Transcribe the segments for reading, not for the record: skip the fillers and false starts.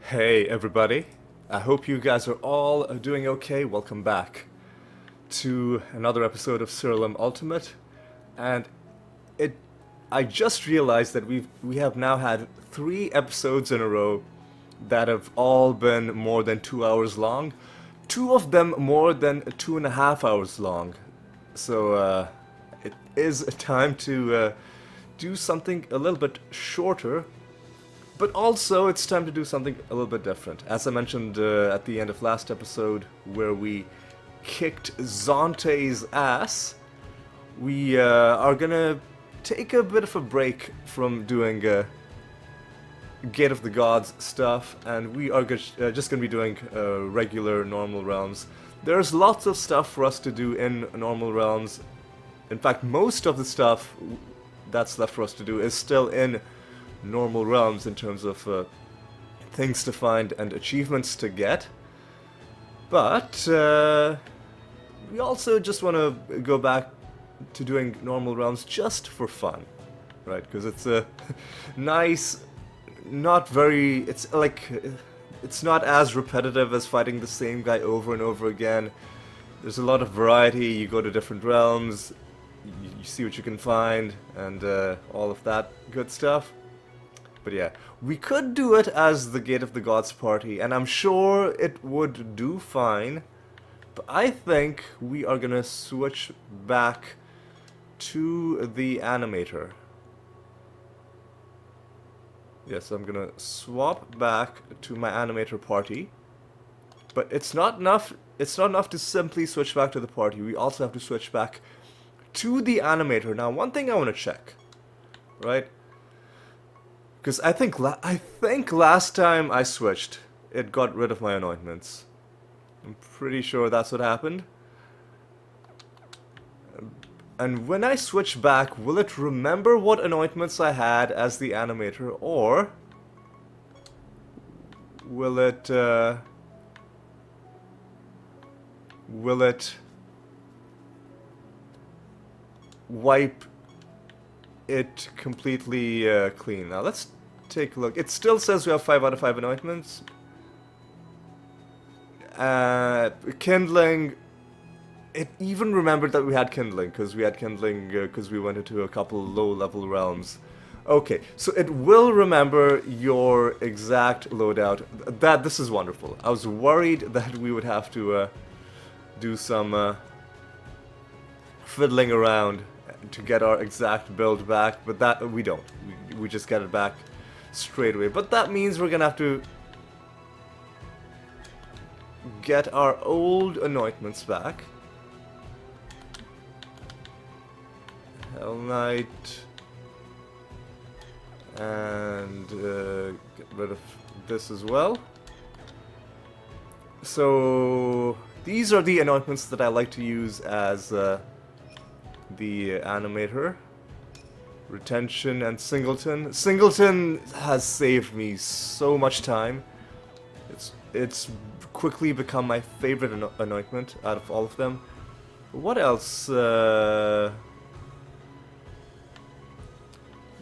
Hey everybody, I hope you guys are all doing okay. Welcome back to another episode of Cerealum Ultimate. And it I just realized that we have now had 3 episodes in a row that have all been more than 2 hours long. Two of them more than 2.5 hours long. So it is time to do something a little bit shorter, but also, it's time to do something a little bit different. As I mentioned at the end of last episode, where we kicked Zonte's ass, we are gonna take a bit of a break from doing Gate of the Gods stuff, and we are just gonna be doing regular normal realms. There's lots of stuff for us to do in normal realms. In fact, most of the stuff that's left for us to do is still in normal realms in terms of things to find and achievements to get. But we also just want to go back to doing normal realms just for fun, right? Because it's a nice, not very, it's not as repetitive as fighting the same guy over and over again. There's a lot of variety. You go to different realms, you see what you can find, and all of that good stuff. But yeah, we could do it as the Gate of the Gods party, and I'm sure it would do fine. But I think we are gonna switch back to the animator. Yes, I'm gonna swap back to my animator party. But it's not enough. It's not enough to simply switch back to the party. We also have to switch back to the animator. Now, one thing I want to check, right? Because I think last time I switched, it got rid of my anointments. I'm pretty sure that's what happened. And when I switch back, will it remember what anointments I had as the animator, or will it wipe it completely clean? Now let's take a look. It still says we have 5 out of 5 anointments. Kindling. It even remembered that we had kindling, because we had kindling because we went into a couple low-level realms. Okay, so it will remember your exact loadout. This is wonderful. I was worried that we would have to do some fiddling around to get our exact build back, but that we don't. We just get it back straight away. But that means we're gonna have to get our old anointments back. Hell Knight, and get rid of this as well. So these are the anointments that I like to use as the animator. Retention and Singleton. Singleton has saved me so much time. It's quickly become my favorite anointment out of all of them. What else?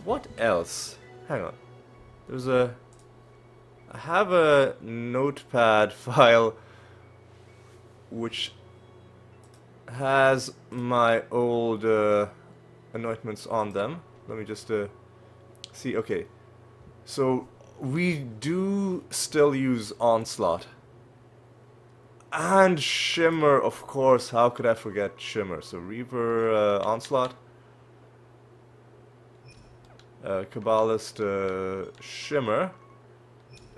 What else? Hang on. I have a notepad file which has my old anointments on them. Let me just see. Okay, so we do still use Onslaught and Shimmer, of course. How could I forget Shimmer? So Reaver, Onslaught, Kabbalist, Shimmer,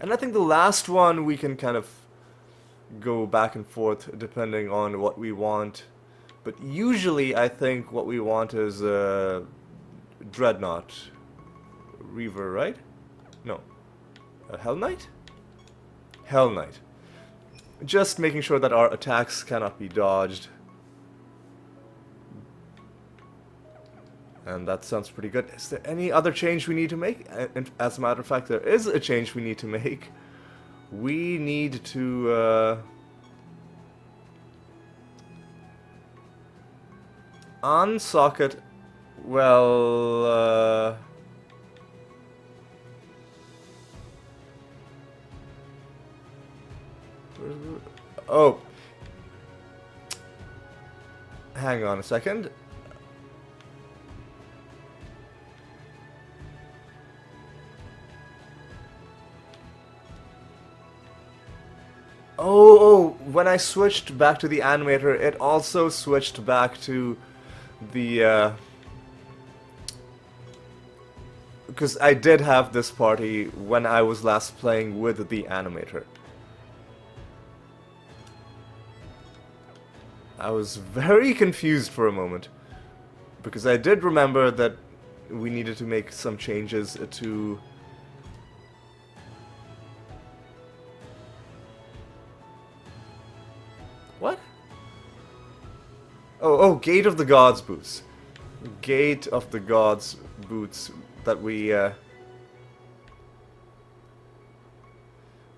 and I think the last one we can kind of go back and forth depending on what we want. But usually I think what we want is Dreadnought. Reaver, right? No. Hell Knight? Hell Knight. Just making sure that our attacks cannot be dodged. And that sounds pretty good. Is there any other change we need to make? And as a matter of fact, there is a change we need to make. We need to unsocket. Well, Oh. Hang on a second. Oh, when I switched back to the animator, it also switched back to the, because I did have this party when I was last playing with the animator. I was very confused for a moment, because I did remember that we needed to make some changes to... What? Oh, Gate of the Gods boots. Gate of the Gods boots that we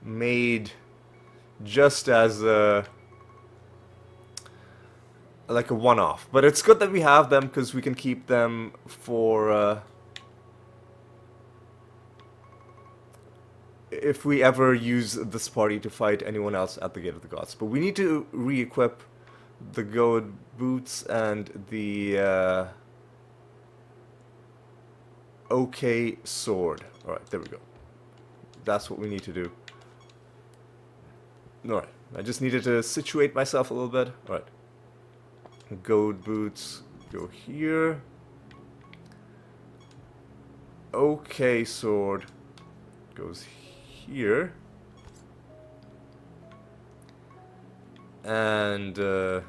made just as like a one-off. But it's good that we have them because we can keep them for if we ever use this party to fight anyone else at the Gate of the Gods. But we need to re-equip the goad boots and the OK sword. Alright, there we go. That's what we need to do. Alright, I just needed to situate myself a little bit. Alright. Goad boots go here. OK sword goes here. And the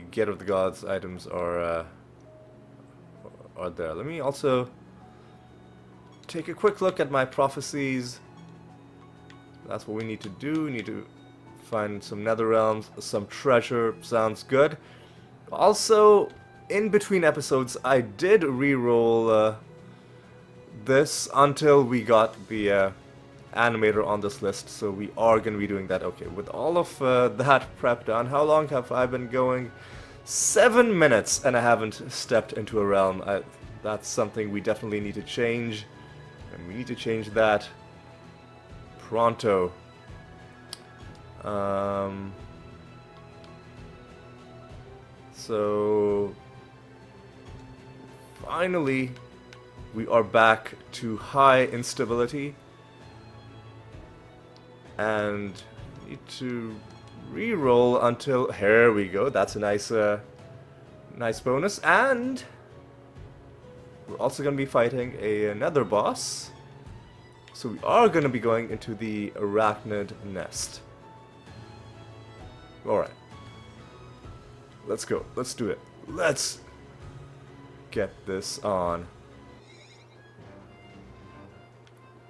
Gate of the Gods items are there. Let me also take a quick look at my prophecies. That's what we need to do. We need to find some nether realms, some treasure. Sounds good. Also, in between episodes, I did re-roll this until we got the animator on this list, so we are going to be doing that. Okay, with all of that prep done, how long have I been going? 7 minutes, and I haven't stepped into a realm. That's something we definitely need to change, and we need to change that pronto. So finally we are back to high instability, and need to re-roll until... Here we go, that's a nice nice bonus. And we're also going to be fighting another boss, so we are going to be going into the Arachnid Nest. Alright, let's go, let's do it, let's get this on.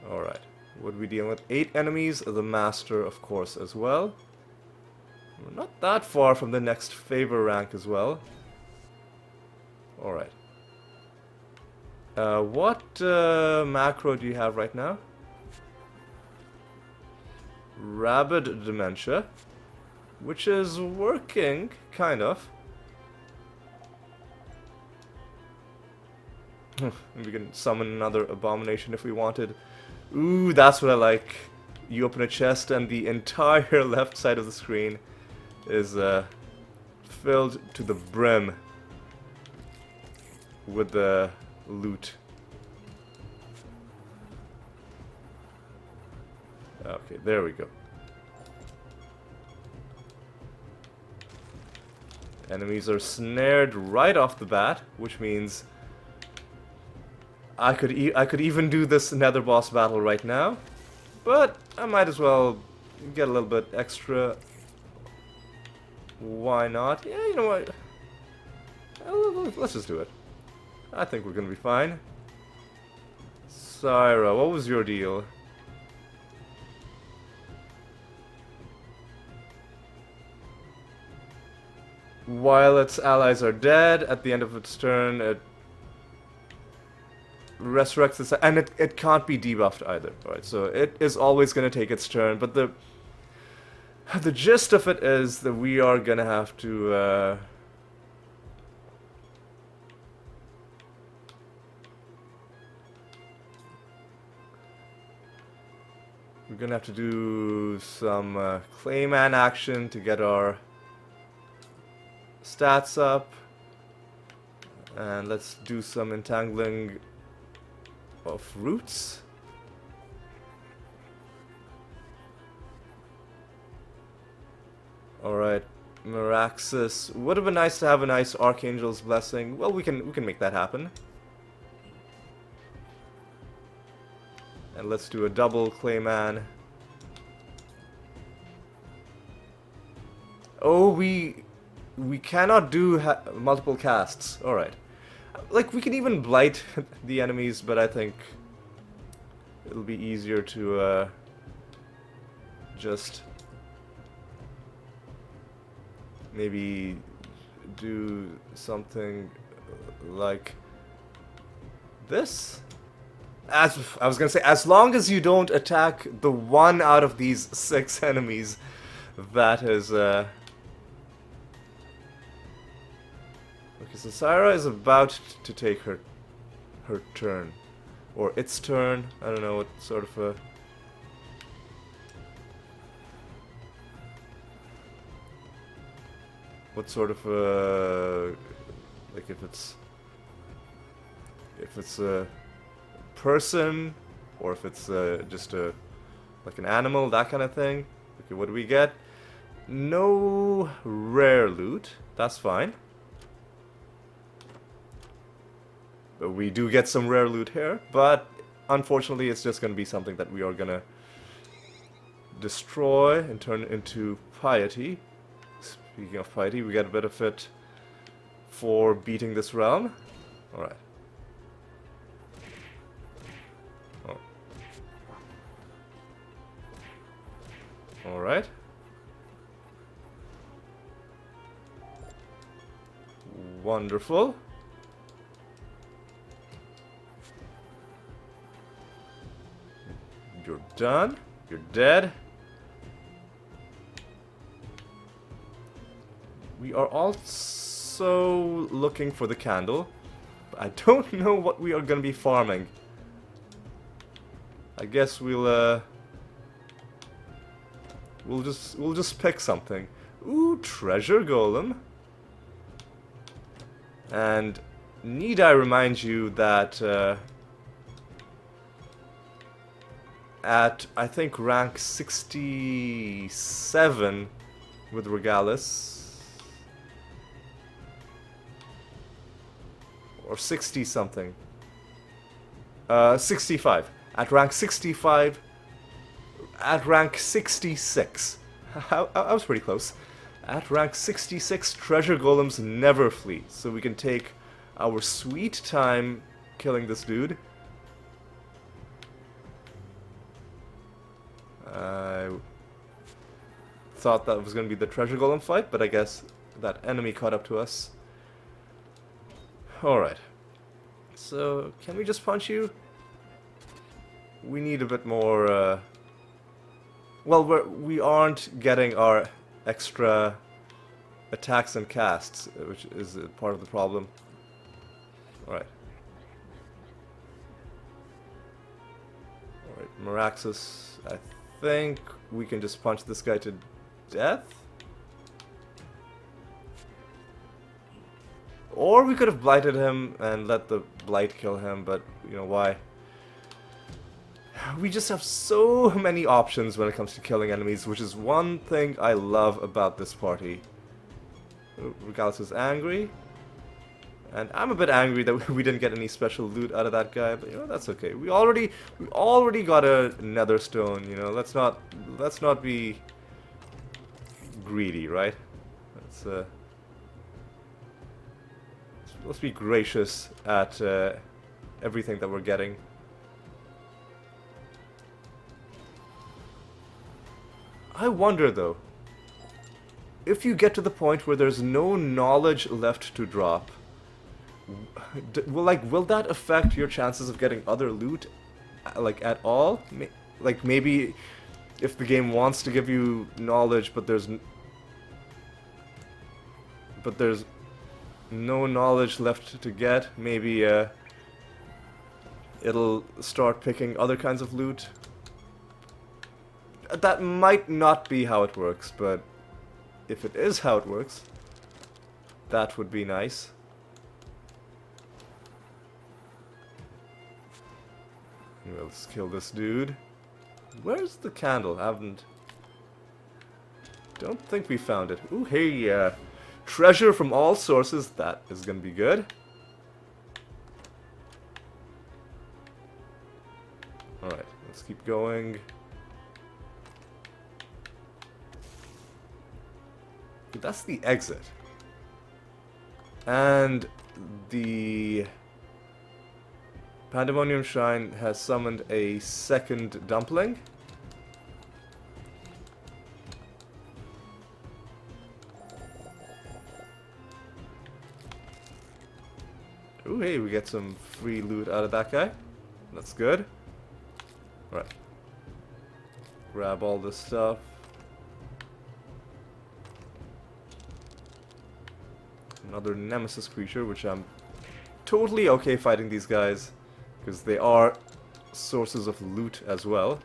Alright, what are we dealing with? 8 enemies, the Master of course as well. We're not that far from the next favor rank as well. Alright. What macro do you have right now? Rabid Dementia, which is working, kind of. We can summon another abomination if we wanted. Ooh, that's what I like. You open a chest and the entire left side of the screen is filled to the brim with the loot. Okay, there we go. Enemies are snared right off the bat, which means I could even do this nether boss battle right now, but I might as well get a little bit extra. Why not? Yeah, you know what? Let's just do it. I think we're gonna be fine. Syra, what was your deal? While its allies are dead, at the end of its turn, it resurrects its... And it can't be debuffed either. Alright, so it is always going to take its turn, but the gist of it is that we are going to have to... We're gonna have to do some Clayman action to get our stats up. And let's do some entangling of roots. Alright, Meraxus. Would have been nice to have a nice Archangel's Blessing. Well, we can make that happen. And let's do a double Clayman. Oh, we cannot do multiple casts. Alright. Like, we can even blight the enemies, but I think it'll be easier to just maybe do something like this. As I was gonna say, as long as you don't attack the one out of these 6 enemies, that is okay, so Syra is about to take her turn. Or its turn. I don't know what sort of a... What sort of a... Like if it's a person, or if it's just like an animal, that kind of thing. Okay, what do we get? No rare loot. That's fine. But we do get some rare loot here, but unfortunately it's just going to be something that we are going to destroy and turn into piety. Speaking of piety, we get a bit of it for beating this realm. Alright. Oh. Alright. Wonderful. You're done. You're dead. We are also looking for the candle. But I don't know what we are going to be farming. I guess we'll just pick something. Ooh, treasure golem. And need I remind you that at, I think, rank 67 with Regalis, or 60 something, 65, at rank 65, at rank 66, I was pretty close, at rank 66, treasure golems never flee, so we can take our sweet time killing this dude. I thought that was going to be the treasure golem fight, but I guess that enemy caught up to us. Alright. So, can we just punch you? We need a bit more, well, we aren't getting our extra attacks and casts, which is part of the problem. Alright. Alright, Meraxus, I think we can just punch this guy to death? Or we could have blighted him and let the blight kill him, but, you know, why? We just have so many options when it comes to killing enemies, which is one thing I love about this party. Regalis is angry. And I'm a bit angry that we didn't get any special loot out of that guy, but you know, that's okay. We already got a nether stone, you know. Let's not be greedy, right? Let's be gracious at everything that we're getting. I wonder though, if you get to the point where there's no knowledge left to drop, will that affect your chances of getting other loot, like, at all? Like, maybe if the game wants to give you knowledge, but there's no knowledge left to get, maybe it'll start picking other kinds of loot. that might not be how it works, but if it is how it works, that would be nice. Well, let's kill this dude. Where's the candle? Don't think we found it. Ooh, hey, treasure from all sources. That is gonna be good. Alright, let's keep going. That's the exit. And the Pandemonium Shrine has summoned a second dumpling. Ooh, hey, we get some free loot out of that guy. That's good. Right. Grab all this stuff. Another Nemesis creature, which I'm totally okay fighting these guys, because they are sources of loot as well.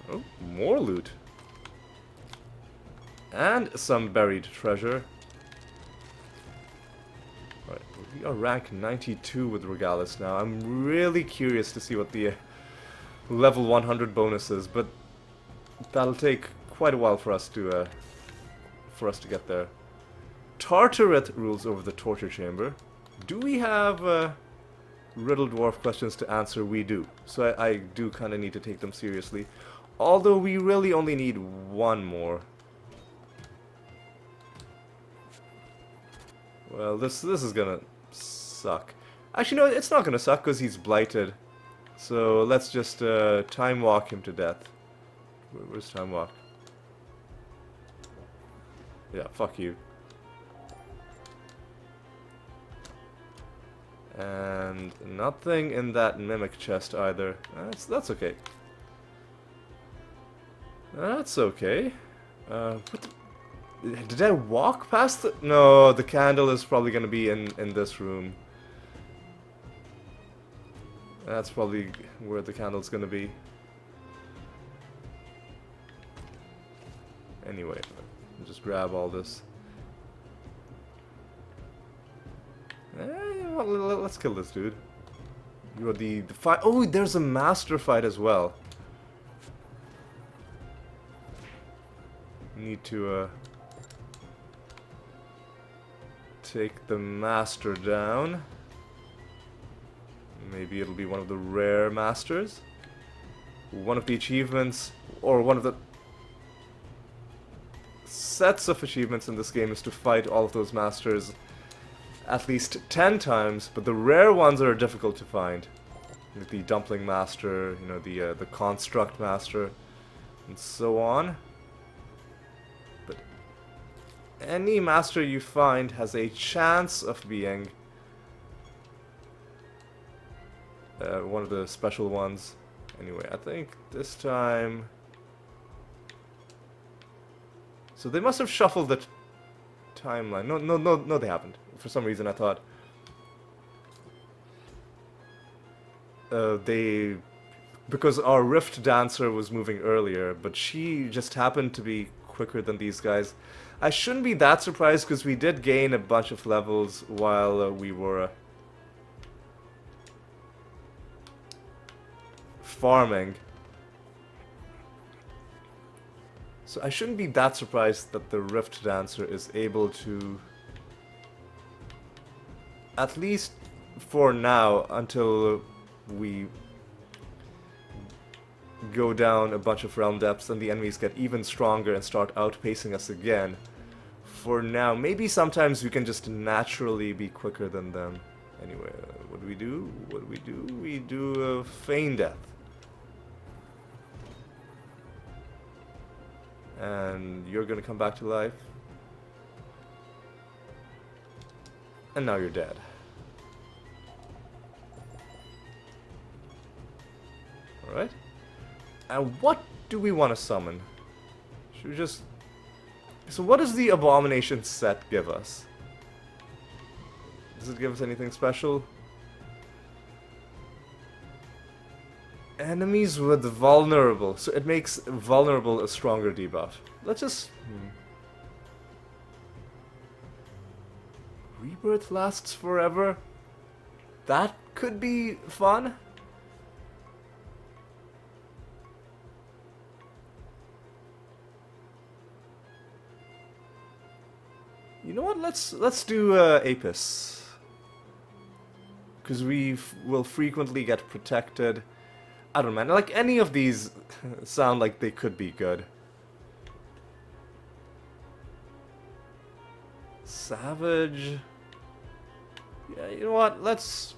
Oh, more loot. And some buried treasure. Right, we are rank 92 with Regalis now. I'm really curious to see what the level 100 bonus is, but that'll take quite a while for us to get there. Tartaret rules over the torture chamber. Do we have Riddle Dwarf questions to answer? We do. So I do kind of need to take them seriously. Although we really only need one more. Well, this is gonna suck. Actually, no, it's not gonna suck because he's blighted. So let's just time walk him to death. Where's time walk? Yeah, fuck you. And nothing in that mimic chest either. That's okay. That's okay. Did I walk past the... No, the candle is probably gonna be in this room. That's probably where the candle's gonna be. Anyway, just grab all this. Well, let's kill this dude. You are the fight. Oh, there's a master fight as well. Need to take the master down. Maybe it'll be one of the rare masters. One of the achievements, or one of the sets of achievements in this game is to fight all of those masters at least 10 times, but the rare ones are difficult to find. Like the Dumpling Master, you know, the Construct Master, and so on. But any master you find has a chance of being one of the special ones. Anyway, I think this time... So they must have shuffled the timeline. No, they haven't. For some reason I thought... Because our Rift Dancer was moving earlier, but she just happened to be quicker than these guys. I shouldn't be that surprised, because we did gain a bunch of levels while we were... farming. So I shouldn't be that surprised that the Rift Dancer is able to, at least for now, until we go down a bunch of realm depths and the enemies get even stronger and start outpacing us again. For now, maybe sometimes we can just naturally be quicker than them. Anyway, what do we do? We do Feign Death. And you're gonna come back to life. And now you're dead. Alright. And what do we want to summon? Should we just... So what does the Abomination set give us? Does it give us anything special? Enemies with vulnerable. So it makes vulnerable a stronger debuff. Let's just... Rebirth lasts forever? That could be fun. You know what? Let's do Apis. Because we will frequently get protected. I don't know, man. Like, any of these sound like they could be good. Savage. Yeah, you know what? Let's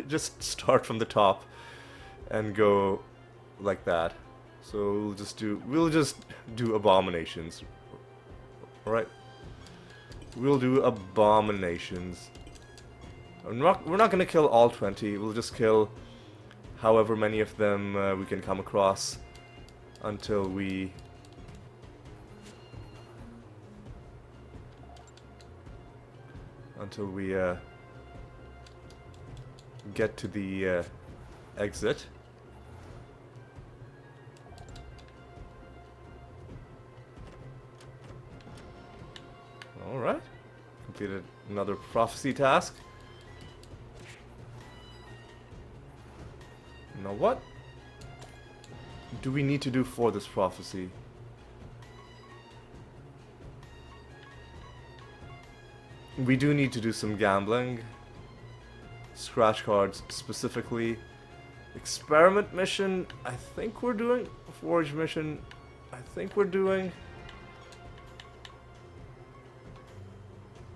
just start from the top and go like that. So we'll just do abominations. All right. We'll do abominations. We're not gonna kill all 20. We'll just kill however many of them we can come across until we get to the exit. Alright. Completed another prophecy task. Now what do we need to do for this prophecy? We do need to do some gambling. Scratch cards specifically. Experiment mission, I think we're doing. Forge mission, I think we're doing.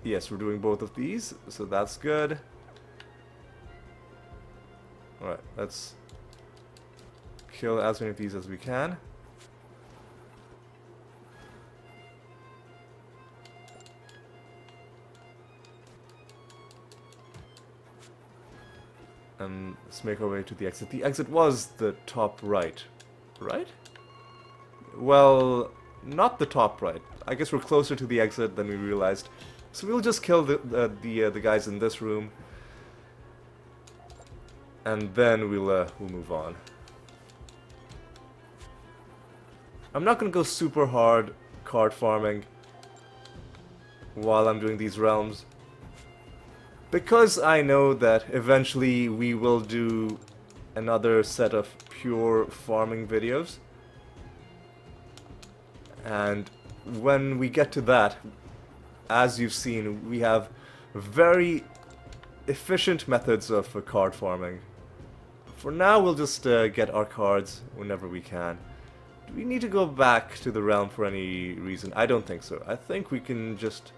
Yes, we're doing both of these, so that's good. Alright, let's kill as many of these as we can. And let's make our way to the exit. The exit was the top right, right? Well, not the top right. I guess we're closer to the exit than we realized. So we'll just kill the guys in this room, and then we'll move on. I'm not gonna go super hard card farming while I'm doing these realms, because I know that eventually we will do another set of pure farming videos, and when we get to that, as you've seen, we have very efficient methods of card farming. For now, we'll just get our cards whenever we can. Do we need to go back to the realm for any reason? I don't think so. I think we can just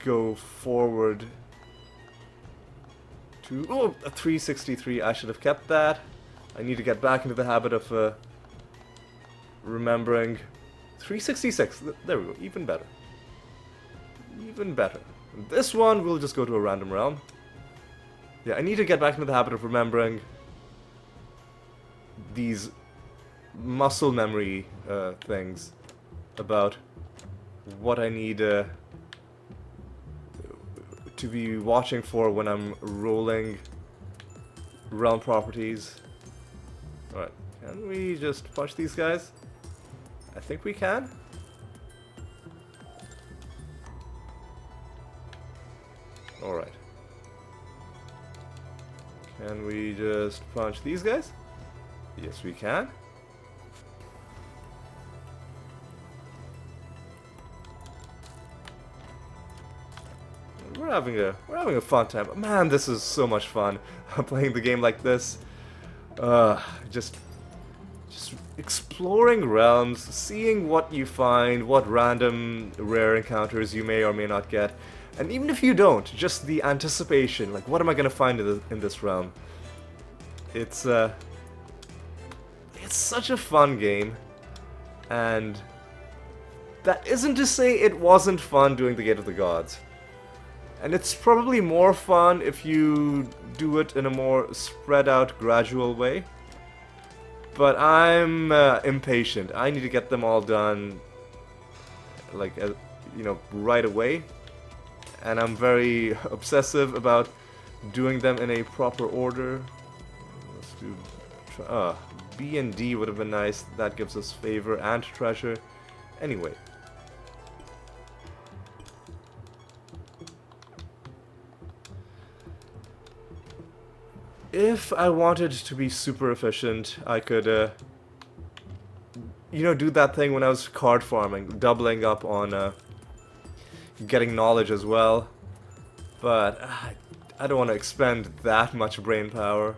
go forward to... Oh, a 363. I should have kept that. I need to get back into the habit of remembering. 366. There we go. Even better. Even better. And this one, we'll just go to a random realm. Yeah, I need to get back into the habit of remembering these muscle memory things about what I need to be watching for when I'm rolling realm properties. Alright, can we just punch these guys? I think we can. Alright. Can we just punch these guys? Yes, we can. We're having a fun time. Man, this is so much fun. Playing the game like this. Just exploring realms, seeing what you find, what random rare encounters you may or may not get. And even if you don't, just the anticipation, like what am I gonna find in this realm? It's such a fun game, and that isn't to say it wasn't fun doing the Gate of the Gods. And it's probably more fun if you do it in a more spread out, gradual way. But I'm impatient. I need to get them all done, like, you know, right away. and I'm very obsessive about doing them in a proper order. Let's do B and D would have been nice. That gives us favor and treasure. Anyway. If I wanted to be super efficient, I could, you know, do that thing when I was card farming, doubling up on getting knowledge as well. But I don't want to expend that much brain power.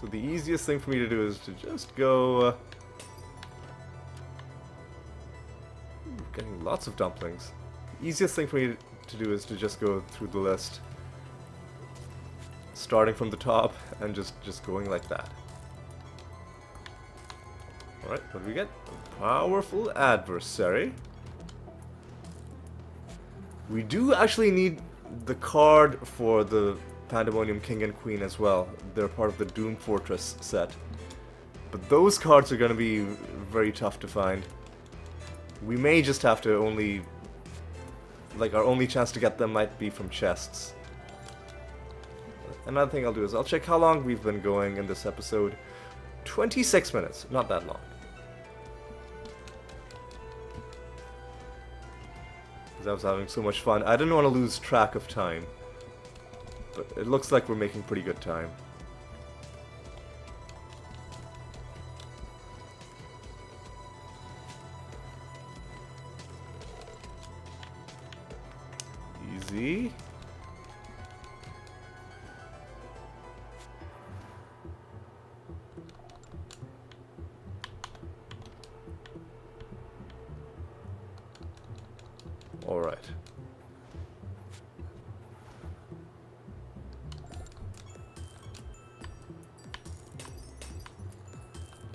So the easiest thing for me to do is to just go... getting lots of dumplings. The easiest thing for me to do is to just go through the list. Starting from the top and just going like that. Alright, what do we get? A powerful adversary. We do actually need the card for the Pandemonium King and Queen as well. They're part of the Doom Fortress set. But those cards are going to be very tough to find. We may just have to only... like, our only chance to get them might be from chests. Another thing I'll do is I'll check how long we've been going in this episode. 26 minutes, not that long. Because I was having so much fun. I didn't want to lose track of time. But it looks like we're making pretty good time. Easy. All right.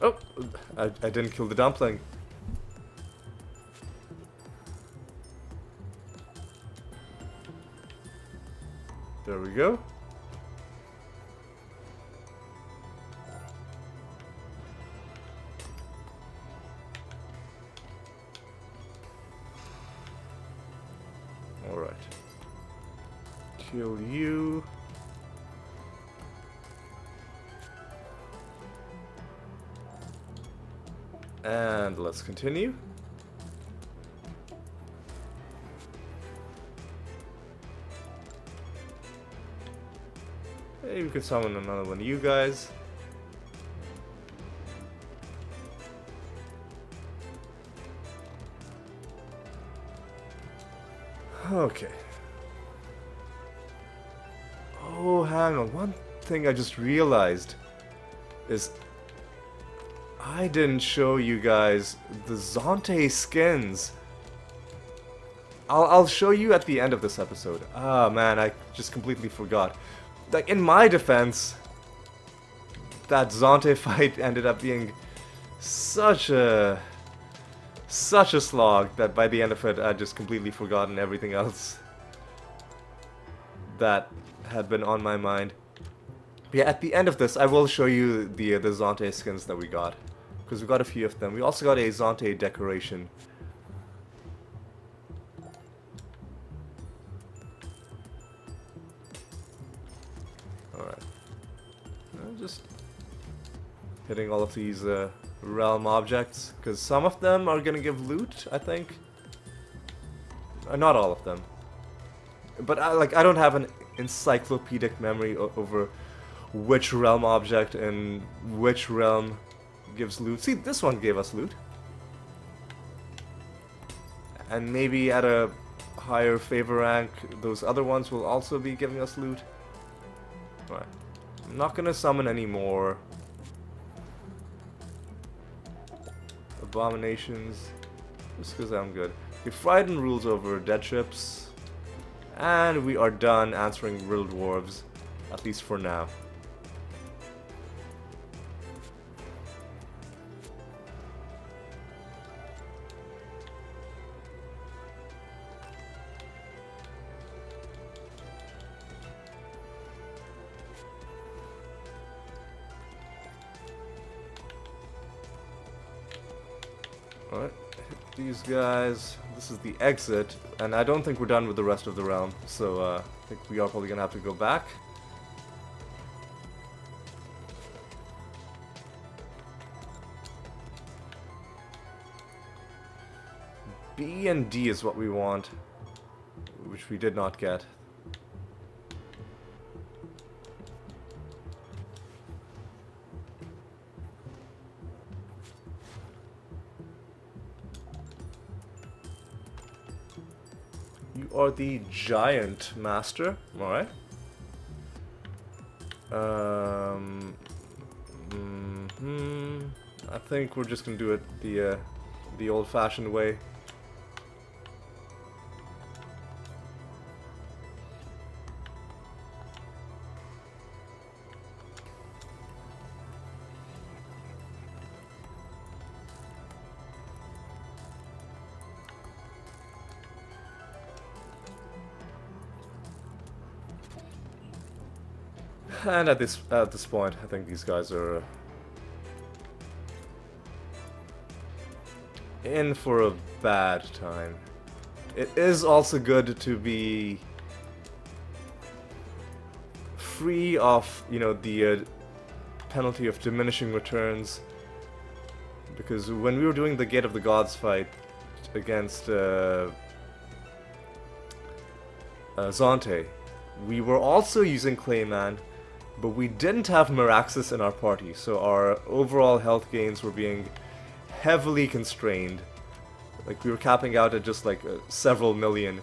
Oh, I didn't kill the dumpling. There we go. All right. Kill you. And let's continue. Hey, we could summon another one of you guys. Okay. Oh, hang on. One thing I just realized is I didn't show you guys the Zonte skins. I'll show you at the end of this episode. Ah, man, I just completely forgot. Like, in my defense, that Zonte fight ended up being such a slog that by the end of it, I'd just completely forgotten everything else that had been on my mind. But yeah, at the end of this, I will show you the Zonte skins that we got. Because we got a few of them. We also got a Zonte decoration. Alright. Just hitting all of these realm objects. Because some of them are going to give loot, I think. Not all of them. But I don't have an encyclopedic memory over which realm object and which realm gives loot. See, this one gave us loot. And maybe at a higher favor rank, those other ones will also be giving us loot. Right. I'm not gonna summon any more abominations, just because I'm good. Okay, Frieden rules over dead ships. And we are done answering riddle dwarves, at least for now. Alright, hit these guys. This is the exit, and I don't think we're done with the rest of the realm, so I think we are probably gonna have to go back. B and D is what we want, which we did not get. You are the giant master, alright. I think we're just gonna do it the old-fashioned way. And at this point, I think these guys are in for a bad time. It is also good to be free of, you know, the penalty of diminishing returns, because when we were doing the Gate of the Gods fight against Zonte, we were also using Clayman, but we didn't have Meraxus in our party, so our overall health gains were being heavily constrained. Like, we were capping out at just like several million,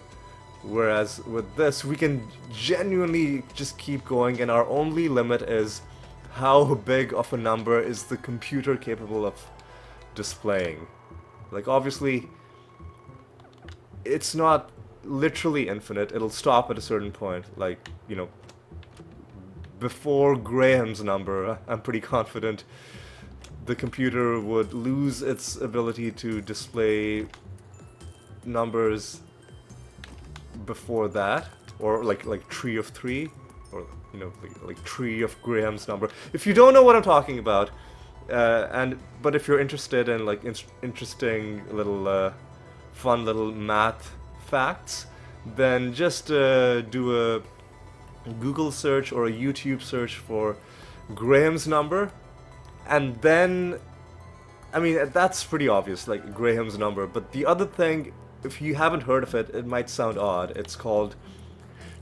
whereas with this we can genuinely just keep going, and our only limit is how big of a number is the computer capable of displaying. Like, obviously it's not literally infinite, it'll stop at a certain point, like, you know, before Graham's number. I'm pretty confident the computer would lose its ability to display numbers before that, or like tree of 3, or, you know, like tree of Graham's number. If you don't know what I'm talking about, but if you're interested in like interesting little fun little math facts, then just do a Google search or a YouTube search for Graham's number, and then, I mean, that's pretty obvious, like Graham's number. But the other thing, if you haven't heard of it, it might sound odd. It's called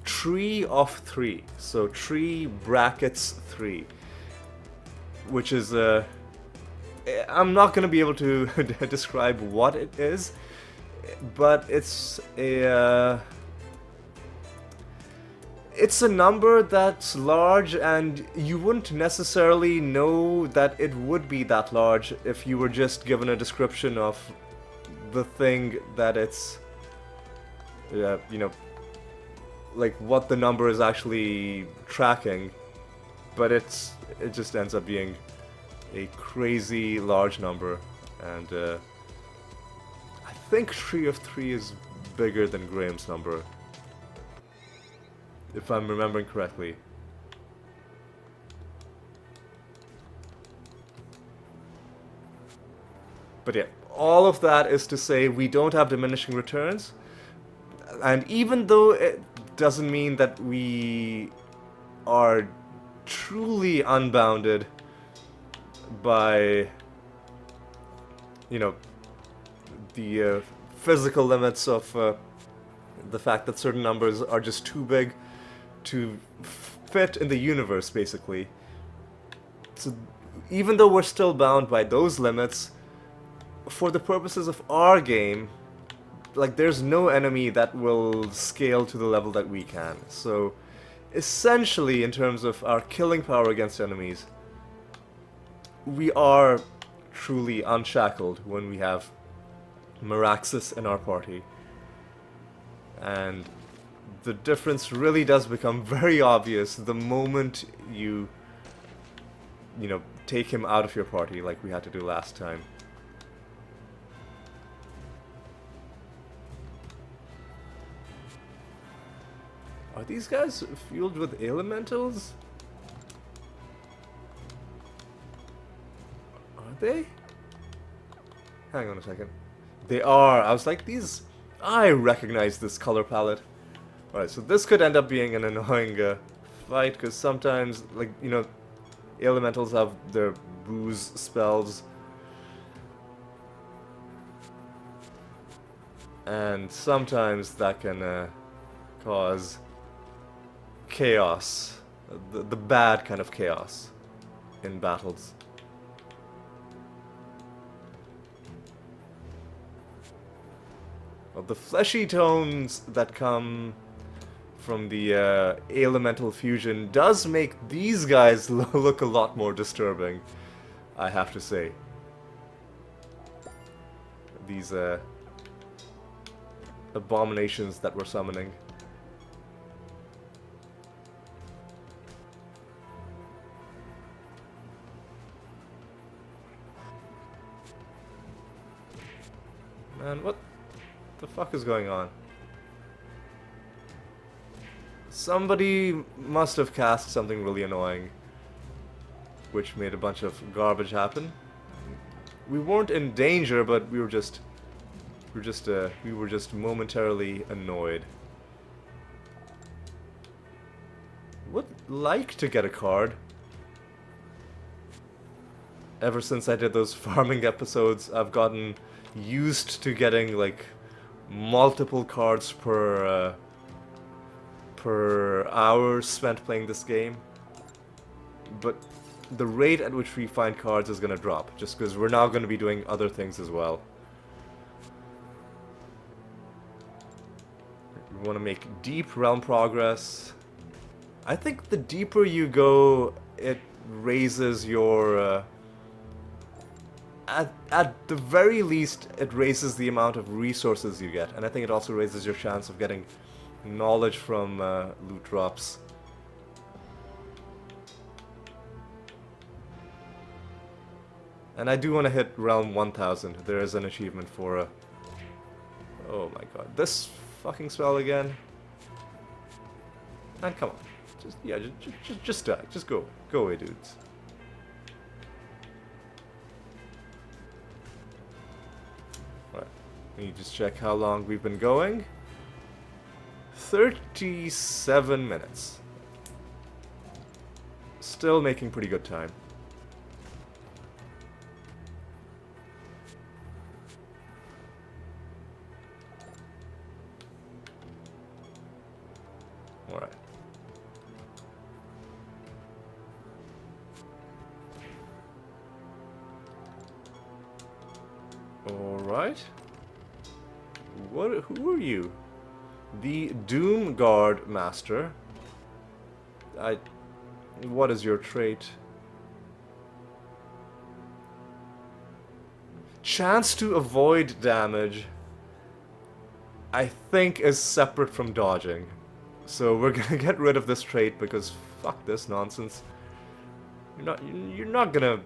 Tree of 3. So tree brackets 3, which is I'm not going to be able to describe what it is, but it's a number that's large, and you wouldn't necessarily know that it would be that large if you were just given a description of the thing that it's, you know, like what the number is actually tracking. But it just ends up being a crazy large number, and I think Tree of 3 is bigger than Graham's number, if I'm remembering correctly. But yeah, all of that is to say we don't have diminishing returns, and even though it doesn't mean that we are truly unbounded by, you know, the physical limits of the fact that certain numbers are just too big to fit in the universe, basically. So even though we're still bound by those limits, for the purposes of our game, like, there's no enemy that will scale to the level that we can. So essentially, in terms of our killing power against enemies, we are truly unshackled when we have Meraxus in our party. And the difference really does become very obvious the moment you know, take him out of your party, like we had to do last time. Are these guys fueled with elementals? Are they? Hang on a second. They are. I was like, these... I recognize this color palette. Alright, so this could end up being an annoying fight, because sometimes, like, you know, elementals have their booze spells. And sometimes that can cause chaos. The bad kind of chaos in battles. Well, the fleshy tones that come from the elemental fusion does make these guys look a lot more disturbing, I have to say. These abominations that we're summoning. Man, what the fuck is going on? Somebody must have cast something really annoying, which made a bunch of garbage happen. We weren't in danger, but we were just momentarily annoyed. Would like to get a card. Ever since I did those farming episodes, I've gotten used to getting like multiple cards per hour spent playing this game. But the rate at which we find cards is gonna drop, just because we're now gonna be doing other things as well. We want to make deep realm progress. I think the deeper you go, it raises your... at the very least, it raises the amount of resources you get. And I think it also raises your chance of getting knowledge from loot drops. And I do want to hit realm 1000. There is an achievement for a... Oh my god. This fucking spell again. And come on. Just, yeah, just die. Just go. Go away, dudes. Alright. Let me just check how long we've been going. 37 minutes. Still making pretty good time. Alright. Alright. Who are you? The Doom Guard Master. What is your trait? Chance to avoid damage, I think, is separate from dodging. So we're gonna get rid of this trait because fuck this nonsense. You're not gonna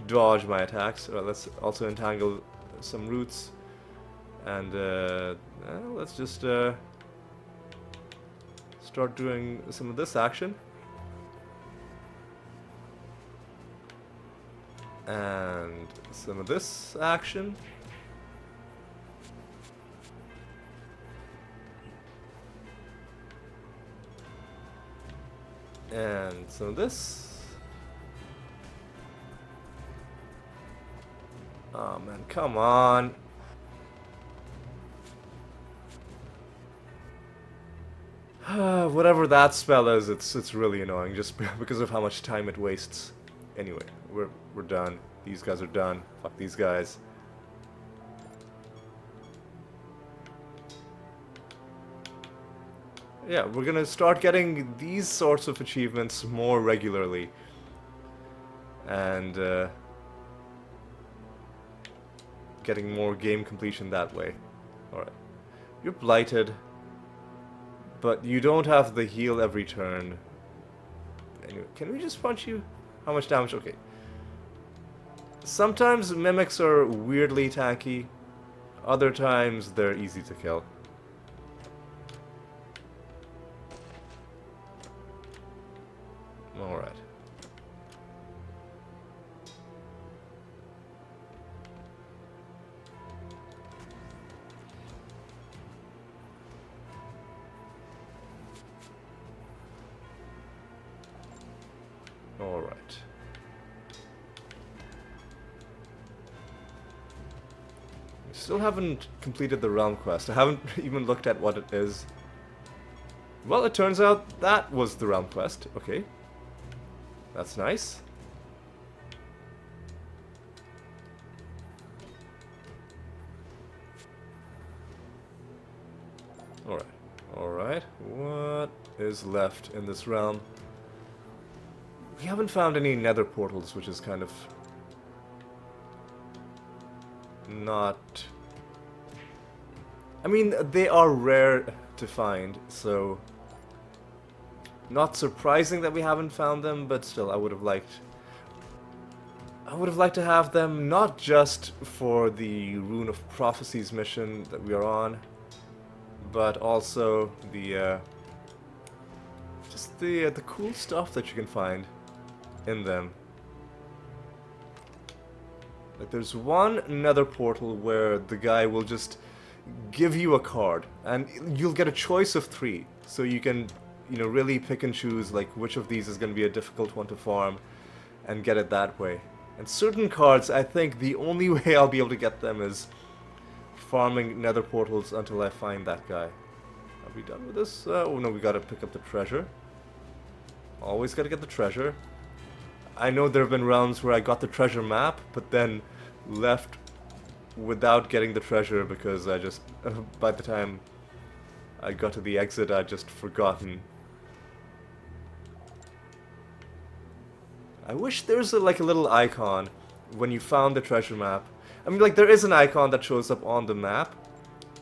dodge my attacks. Let's also entangle some roots, and let's just start doing some of this action. And some of this action. And some of this. Oh man, come on. Whatever that spell is, it's really annoying just because of how much time it wastes. Anyway, we're done. These guys are done. Fuck these guys. Yeah, we're gonna start getting these sorts of achievements more regularly. And getting more game completion that way. Alright. You're blighted. But you don't have the heal every turn. Anyway, can we just punch you? How much damage? Okay. Sometimes mimics are weirdly tanky. Other times they're easy to kill. Alright. Alright. We still haven't completed the realm quest. I haven't even looked at what it is. Well, it turns out that was the realm quest. Okay. That's nice. Alright. Alright. What is left in this realm? We haven't found any nether portals, which is kind of not... I mean, they are rare to find, so not surprising that we haven't found them, but still, I would have liked to have them, not just for the Rune of Prophecies mission that we are on, but also the just the cool stuff that you can find in them. Like, there's one nether portal where the guy will just give you a card, and you'll get a choice of 3, so you can, you know, really pick and choose like which of these is going to be a difficult one to farm and get it that way. And certain cards, I think the only way I'll be able to get them is farming nether portals until I find that guy. Are we done with this? Oh no, we gotta pick up the treasure. Always gotta get the treasure. I know there have been realms where I got the treasure map, but then left without getting the treasure because I just, by the time I got to the exit, I'd just forgotten. I wish there's like a little icon when you found the treasure map. I mean, like, there is an icon that shows up on the map,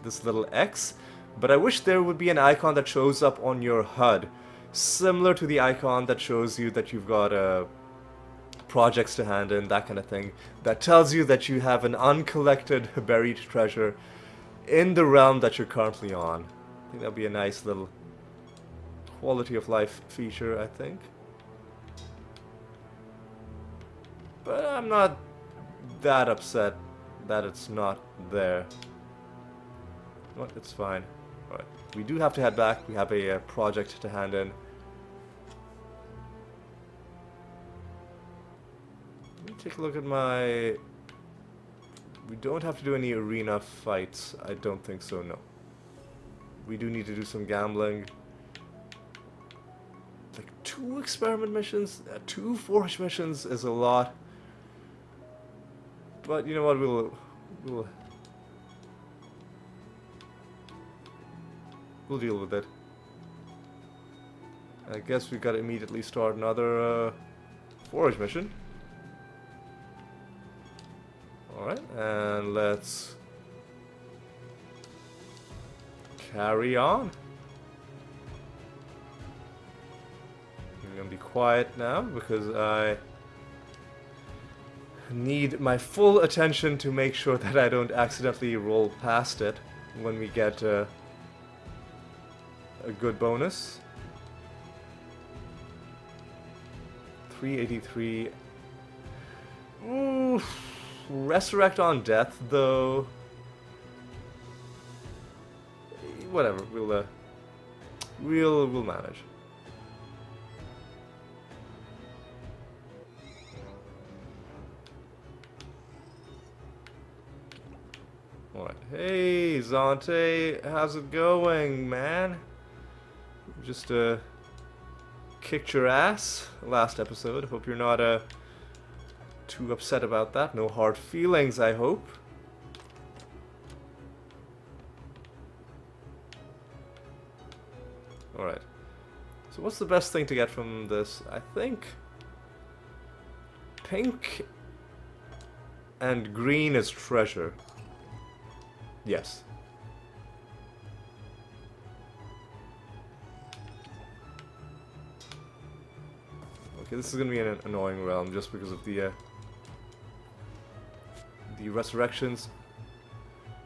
this little X, but I wish there would be an icon that shows up on your HUD, similar to the icon that shows you that you've got projects to hand in, that kind of thing, that tells you that you have an uncollected buried treasure in the realm that you're currently on. I think that'd be a nice little quality of life feature, I think. But I'm not that upset that it's not there. What? It's fine. Alright. We do have to head back. We have a project to hand in. Let me take a look at my... We don't have to do any arena fights. I don't think so, no. We do need to do some gambling. Like 2 experiment missions? 2 forge missions is a lot. But you know what, we'll deal with it. I guess we gotta immediately start another forage mission. Alright, and let's carry on. I'm gonna be quiet now because I need my full attention to make sure that I don't accidentally roll past it when we get a good bonus. 383. Ooh, resurrect on death though. Whatever, we'll manage. Alright, hey Zante, how's it going, man? Just kicked your ass last episode. Hope you're not too upset about that. No hard feelings, I hope. Alright. So what's the best thing to get from this? I think pink and green is treasure. Yes. Okay, this is gonna be an annoying realm just because of the resurrections.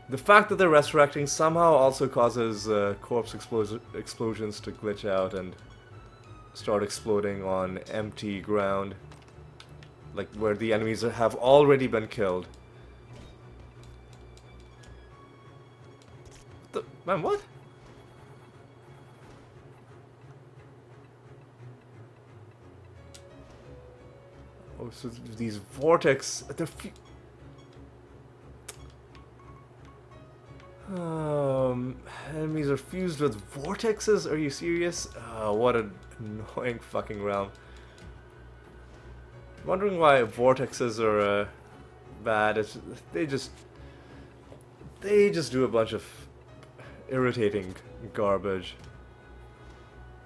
The fact that they're resurrecting somehow also causes corpse explosions to glitch out and start exploding on empty ground, like where the enemies have already been killed. Man, what? Oh, so these vortex, enemies are fused with vortexes? Are you serious? What an annoying fucking realm. Wondering why vortexes are bad. They just do a bunch of irritating garbage.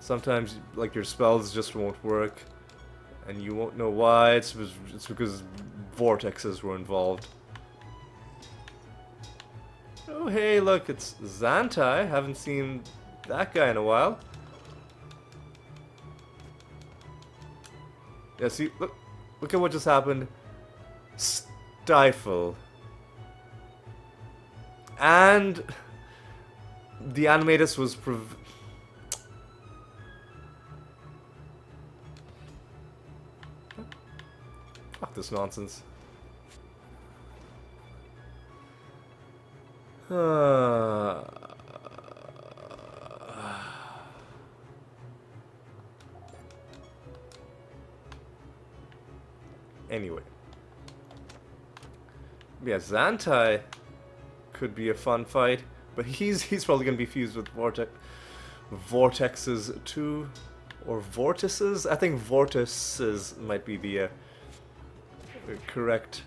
Sometimes, like, your spells just won't work, and you won't know why. It's because vortexes were involved. Oh, hey, look, it's Zantai. Haven't seen that guy in a while. Yeah, see, look at what just happened. Stifle. And the Animatus was fuck this nonsense. Anyway. Yeah, Zantai could be a fun fight, but he's probably gonna be fused with vortexes too, or vortices. I think vortices might be the correct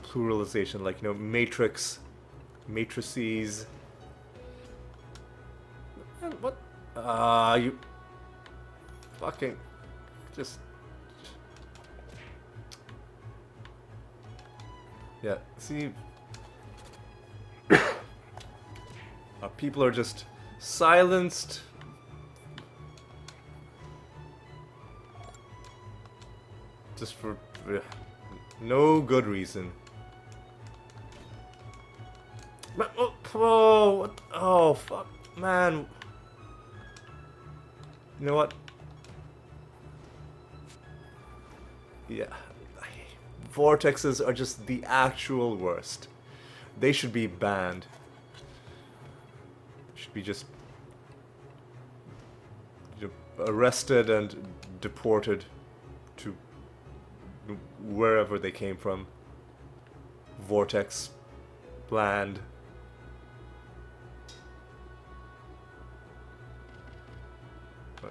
pluralization, like, you know, matrices. And what? You fucking just. Yeah, see, our people are just silenced. Just for no good reason. Oh, what? Oh, fuck, man. You know what? Yeah. Vortexes are just the actual worst. They should be banned. Should be just arrested and deported to wherever they came from. Vortex land.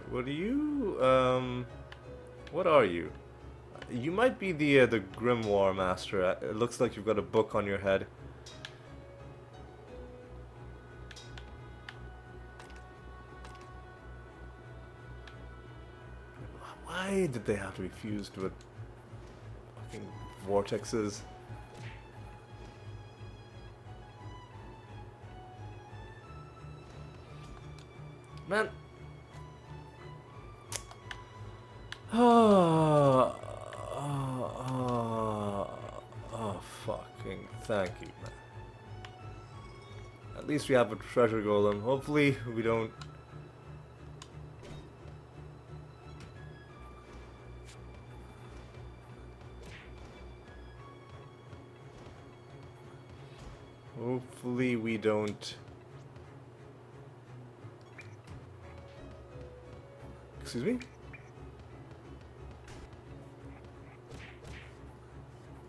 What are you? What are you? You might be the Grimoire Master. It looks like you've got a book on your head. Why did they have to be fused with fucking vortexes? Man. Oh, fucking thank you, man. At least we have a treasure golem. Hopefully we don't... Hopefully we don't... Excuse me?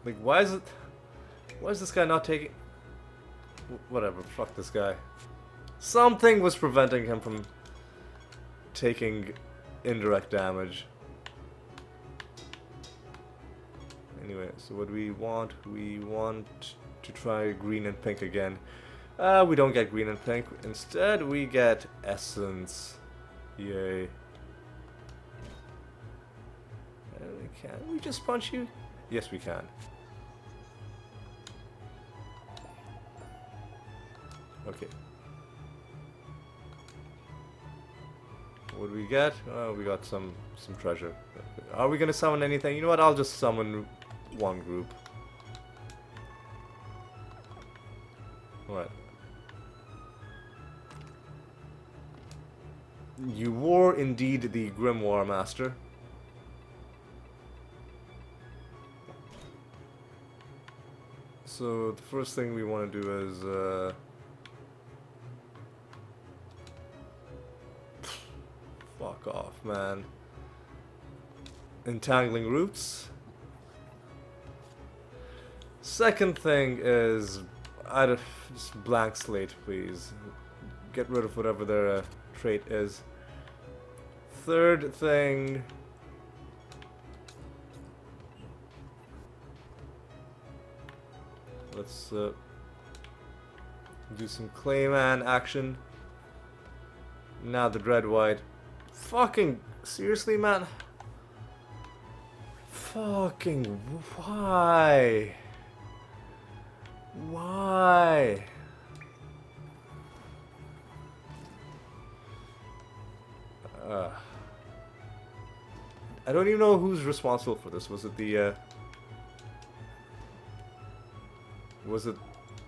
Like, why is this guy not taking... Whatever, fuck this guy. Something was preventing him from taking indirect damage. Anyway, so what do we want? We want to try green and pink again. We don't get green and pink. Instead, we get essence. Yay. Can we just punch you? Yes, we can. Okay. What do we get? Oh, we got some treasure. Are we gonna summon anything? You know what? I'll just summon one group. What? You were indeed the Grimoire Master. So the first thing we want to do is fuck off, man. Entangling roots. Second thing is, just blank slate, please. Get rid of whatever their trait is. Third thing, let's do some Clayman action. Now the Dread White. Fucking seriously, man. Fucking why? Why? I don't even know who's responsible for this. Was it the was it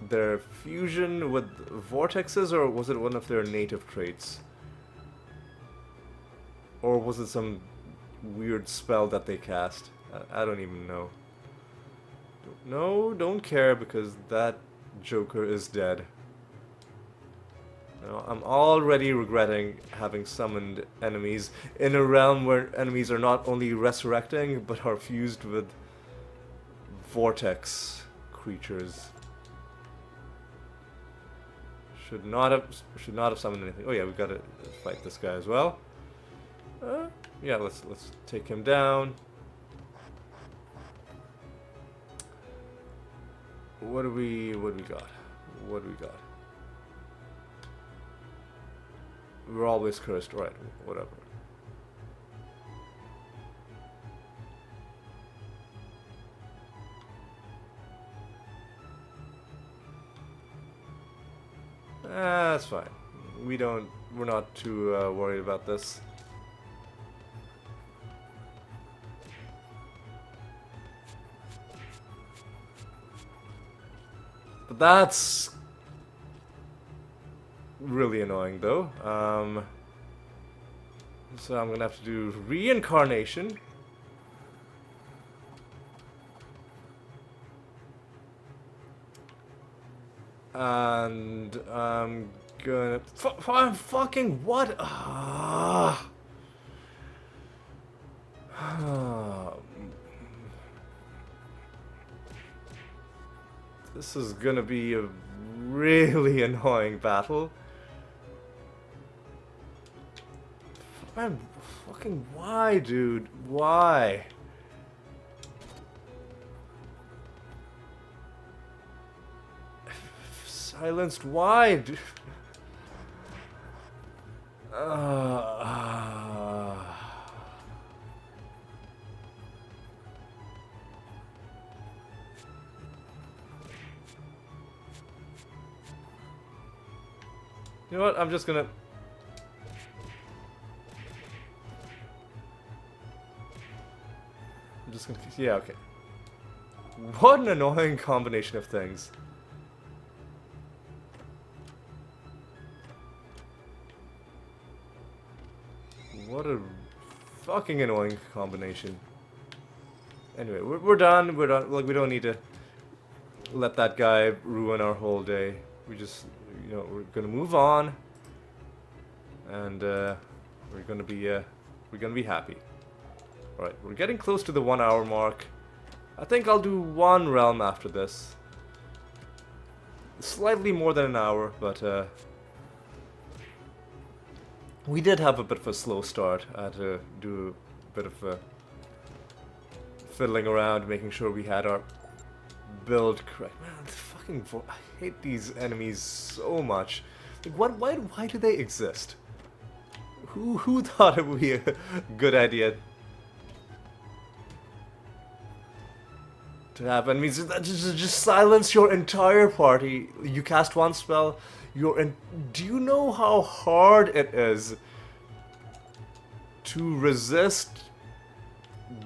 their fusion with vortexes, or was it one of their native traits? Or was it some weird spell that they cast? I don't even know. No, don't care, because that Joker is dead. No, I'm already regretting having summoned enemies in a realm where enemies are not only resurrecting, but are fused with vortex creatures. Should not have summoned anything. Oh yeah, we gotta fight this guy as well. Yeah, let's take him down. What do we got? What do we got? We're always cursed, right? Whatever. That's fine. We're not too worried about this. But that's really annoying, though. So I'm gonna have to do reincarnation. And I'm gonna fucking what? This is gonna be a really annoying battle. Man, fucking why, dude? Why? Silenced, why? Dude? You know what? I'm just gonna... Yeah, okay. What an annoying combination of things. What a fucking annoying combination. Anyway, we're done. We're done. Like, we don't need to let that guy ruin our whole day. We just, you know, we're gonna move on, and we're gonna be happy. All right, we're getting close to the 1 hour mark. I think I'll do one realm after this. Slightly more than an hour, but we did have a bit of a slow start. I had to do a bit of fiddling around, making sure we had our build correct. Man, fucking I hate these enemies so much. Like, why do they exist? Who thought it would be a good idea to have enemies that just silence your entire party? You cast one spell, do you know how hard it is to resist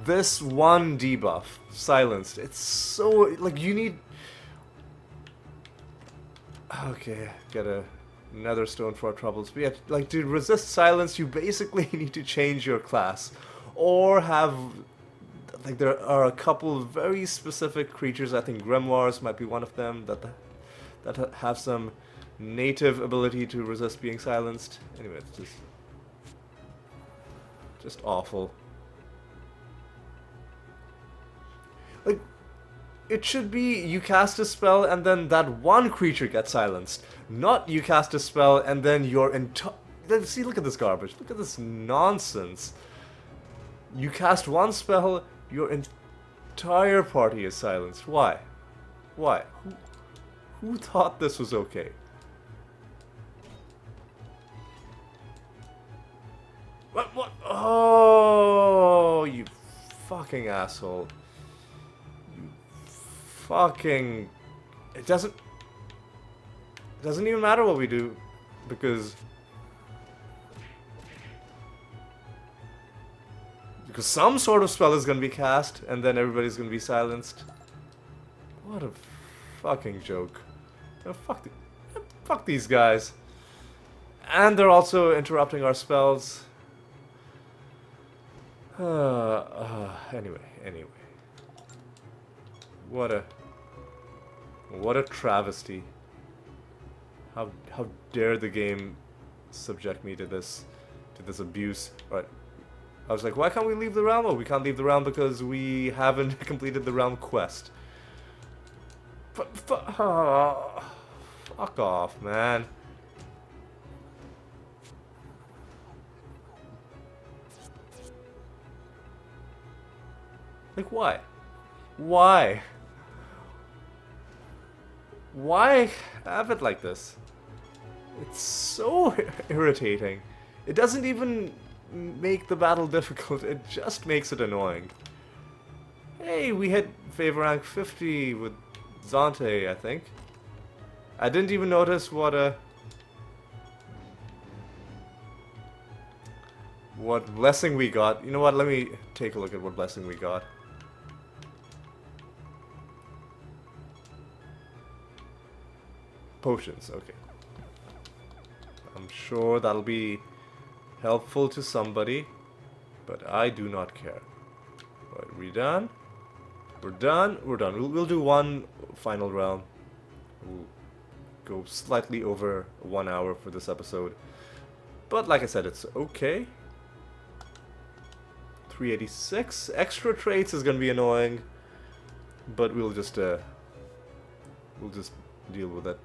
this one debuff? Silenced. It's so, like, you need... Okay, get a nether stone for our troubles. But yeah, like, to resist silence, you basically need to change your class. Or have... Like, there are a couple of very specific creatures, I think Grimoires might be one of them, that have some native ability to resist being silenced. Anyway, it's just awful. Like, It should be you cast a spell and then that one creature gets silenced. Not you cast a spell and then your entire... See, look at this garbage. Look at this nonsense. You cast one spell, your entire party is silenced. Why? Why? Who thought this was okay? What? Oh, you fucking asshole. You fucking... It doesn't even matter what we do, because some sort of spell is gonna be cast, and then everybody's gonna be silenced. What a fucking joke. Oh, fuck these guys. And they're also interrupting our spells. Anyway. What a travesty. How dare the game subject me to this abuse. Right. I was like, why can't we leave the realm? Oh, we can't leave the realm because we haven't completed the realm quest. Fuck off, man. Like, why? Why? Why have it like this? It's so irritating. It doesn't even make the battle difficult, it just makes it annoying. Hey, we hit favor rank 50 with Zante, I think. I didn't even notice what blessing we got. You know what, let me take a look at what blessing we got. Potions, okay. I'm sure that'll be helpful to somebody, but I do not care. Right, we done? We're done? We're done. We'll do one final round. We'll go slightly over 1 hour for this episode. But like I said, it's okay. 386. Extra traits is gonna be annoying, but we'll just deal with it.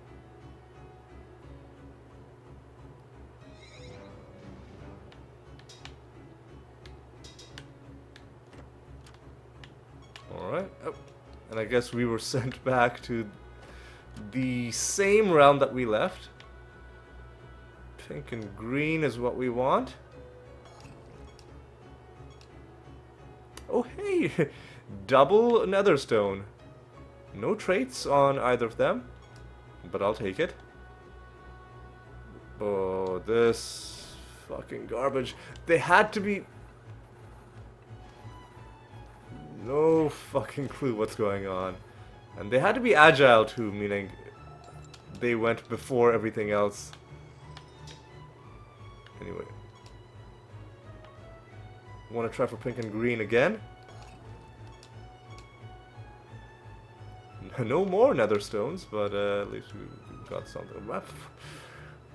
Alright, oh, and I guess we were sent back to the same realm that we left. Pink and green is what we want. Oh hey, double netherstone. No traits on either of them, but I'll take it. Oh, this fucking garbage. They had to be... No fucking clue what's going on. And they had to be agile too, meaning they went before everything else. Anyway. Want to try for pink and green again? No more nether stones, but at least we got something.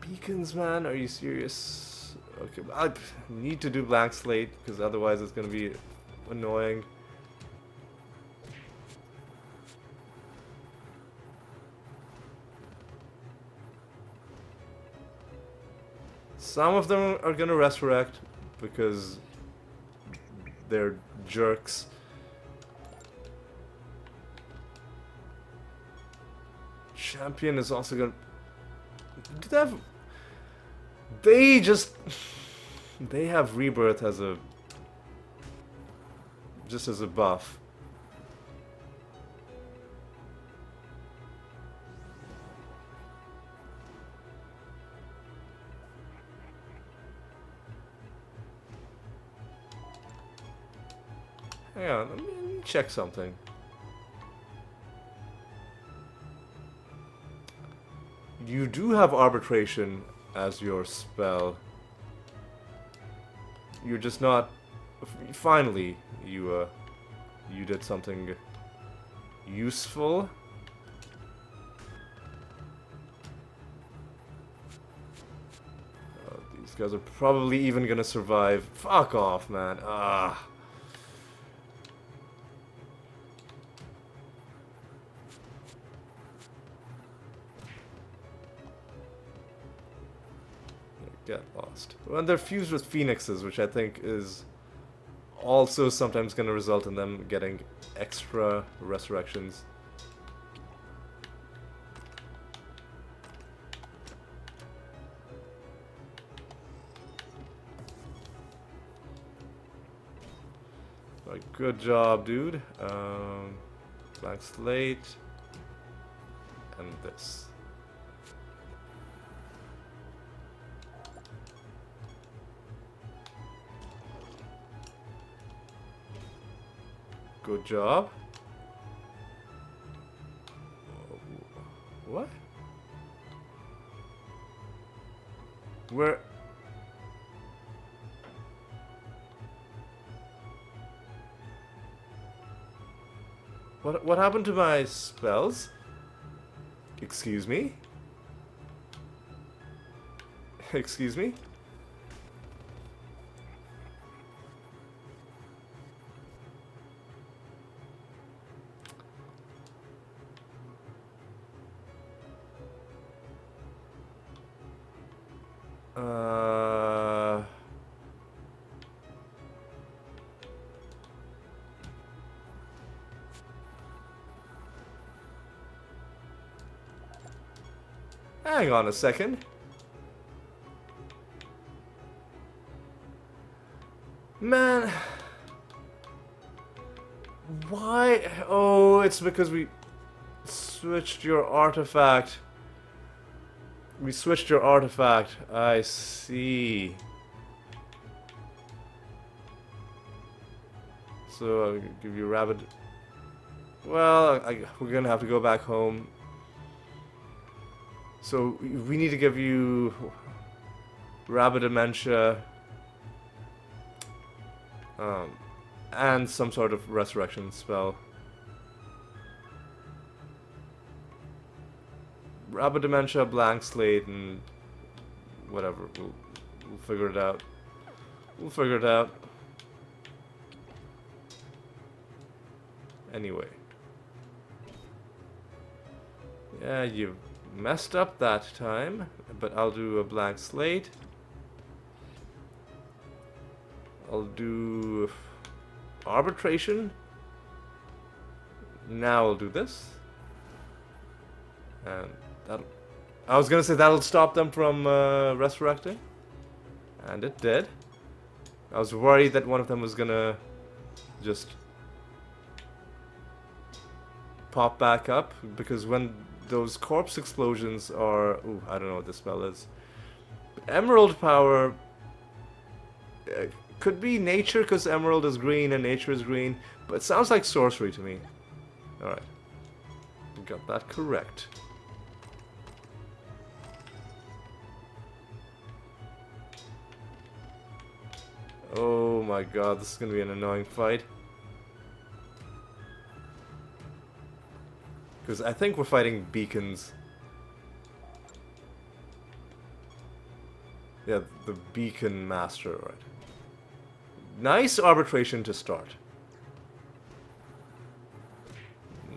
Beacons, man, are you serious? Okay, I need to do blank slate, because otherwise it's going to be annoying. Some of them are gonna resurrect because they're jerks. Champion is also gonna... Do they have... They have rebirth as a... just as a buff. Hang on, let me check something. You do have arbitration as your spell. You're just not... Finally, you did something useful. These guys are probably even gonna survive. Fuck off, man. Ah. get lost. And they're fused with phoenixes, which I think is also sometimes going to result in them getting extra resurrections. Right, good job, dude. Blank slate. And this. Good job. What? Where? What happened to my spells? Excuse me? Excuse me? Hang on a second. Man. Why? Oh, it's because we switched your artifact. We switched your artifact. I see. So I'll give you rabbit. Well, we're gonna have to go back home. So we need to give you rabbit dementia, and some sort of resurrection spell. Rabbit dementia, blank slate, and whatever. We'll figure it out. We'll figure it out. Anyway. Yeah, you messed up that time, but I'll do a blank slate. I'll do arbitration. Now I'll do this. And that'll... I was gonna say that'll stop them from resurrecting. And it did. I was worried that one of them was gonna just pop back up, because when those corpse explosions are... Ooh, I don't know what this spell is. Emerald power... could be nature, because emerald is green and nature is green, but it sounds like sorcery to me. Alright. Got that correct. Oh my god, this is gonna be an annoying fight. Because I think we're fighting beacons. Yeah, the beacon master, right. Nice arbitration to start.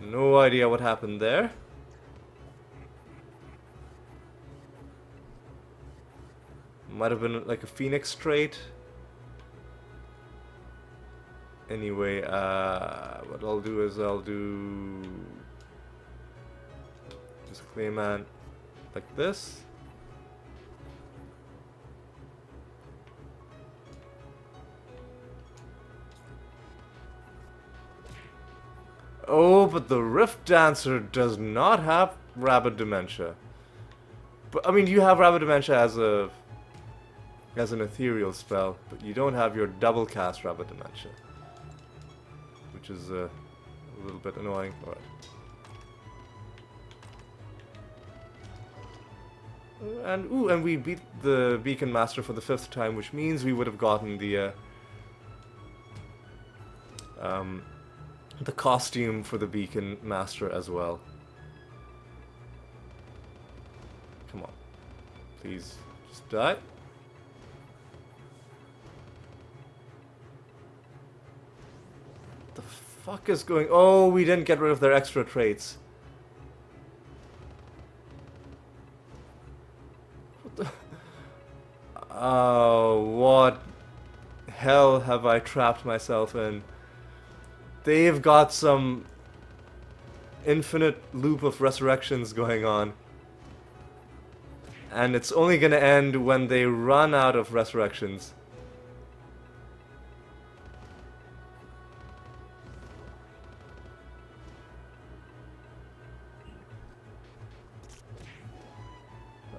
No idea what happened there. Might have been like a phoenix trait. Anyway, what I'll do is I'll do... just Clayman like this. Oh, but the Rift Dancer does not have Rabbit Dementia. But I mean, you have Rabbit Dementia as an ethereal spell, but you don't have your double cast Rabbit Dementia, which is a little bit annoying. All right. And we beat the Beacon Master for the 5th time, which means we would have gotten the costume for the Beacon Master as well. Come on. Please, just die. What the fuck is going... Oh, we didn't get rid of their extra traits. What the... Oh, what hell have I trapped myself in? They've got some infinite loop of resurrections going on. And it's only gonna end when they run out of resurrections.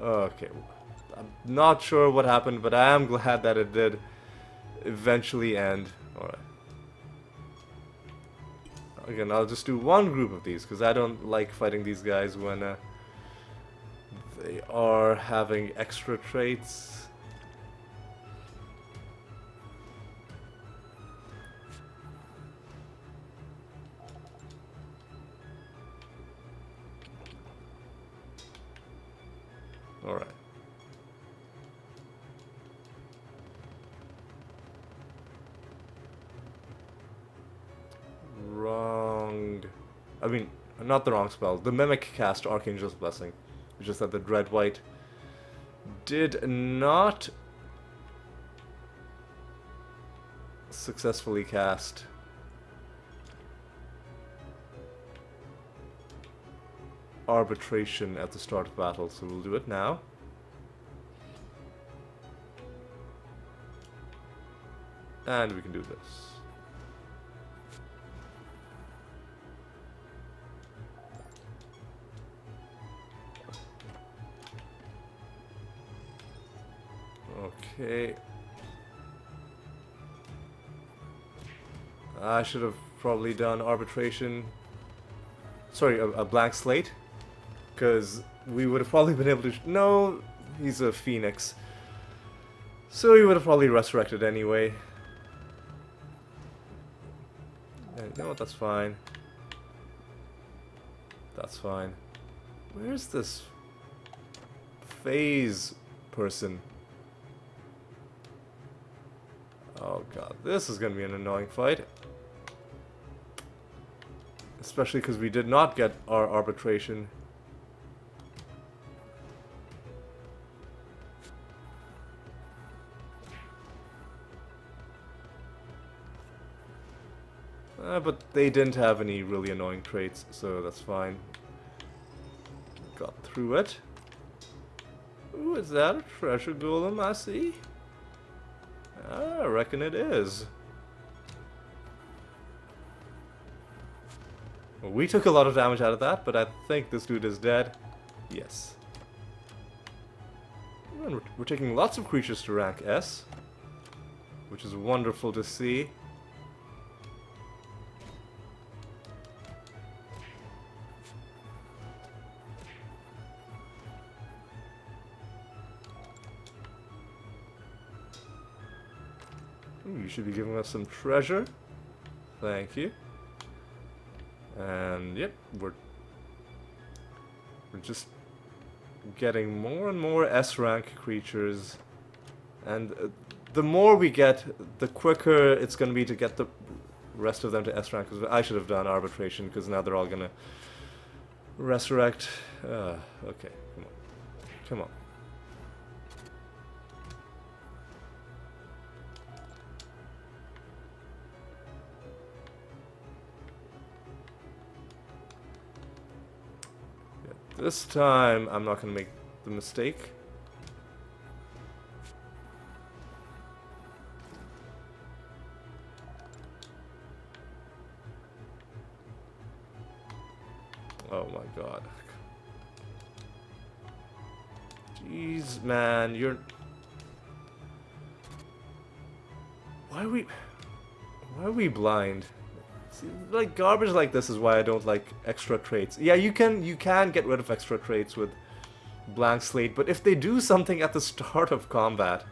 Okay. I'm not sure what happened, but I am glad that it did eventually end. Alright. Again, I'll just do one group of these, because I don't like fighting these guys when they are having extra traits. Alright. Wrong. I mean, not the wrong spell. The Mimic cast Archangel's Blessing. It's just that the Dread White did not successfully cast. Arbitration at the start of battle, so we'll do it now. And we can do this. Okay. I should have probably done arbitration. Sorry, a blank slate. Because we would have probably been able to... No, he's a phoenix. So he would have probably resurrected anyway. And you know what, that's fine. That's fine. Where's this phase person? Oh god, this is gonna be an annoying fight. Especially because we did not get our arbitration. But they didn't have any really annoying traits, so that's fine. Got through it. Ooh, is that a treasure golem I see? I reckon it is. Well, we took a lot of damage out of that, but I think this dude is dead. Yes. And we're taking lots of creatures to rank S, which is wonderful to see. You should be giving us some treasure. Thank you. And yep, we're just getting more and more S rank creatures, and the more we get, the quicker it's going to be to get the rest of them to S rank. Because I should have done arbitration, because now they're all going to resurrect. Okay, come on, come on. This time, I'm not going to make the mistake. Oh my god. Jeez, man, you're... Why are we blind? See, like, garbage like this is why I don't like extra traits. Yeah, you can get rid of extra traits with blank slate, but if they do something at the start of combat,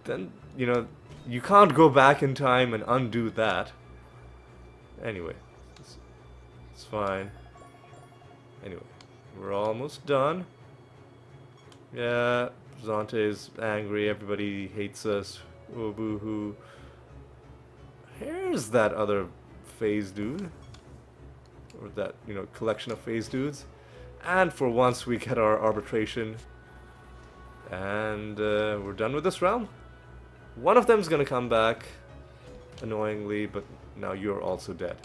then, you know, you can't go back in time and undo that. Anyway, it's fine. Anyway, we're almost done. Yeah, Zonte's angry, everybody hates us. Oh, boo-hoo. Here's that other phase dude. Or that, you know, collection of phase dudes. And for once we get our arbitration. And we're done with this realm. One of them's gonna come back, annoyingly, but now you're also dead.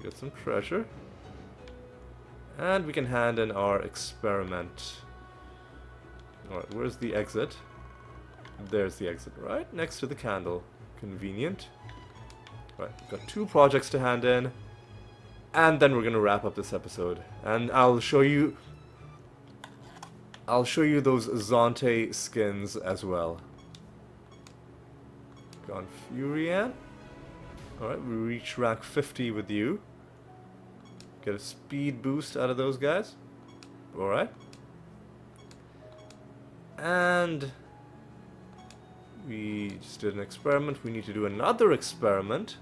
Get some treasure. And we can hand in our experiment. Alright, where's the exit? There's the exit, right next to the candle. Convenient. Right, got 2 projects to hand in. And then we're gonna wrap up this episode. And I'll show you those Zonte skins as well. Gonfurian. Alright, we reach rank 50 with you. Get a speed boost out of those guys. Alright. And we just did an experiment. We need to do another experiment.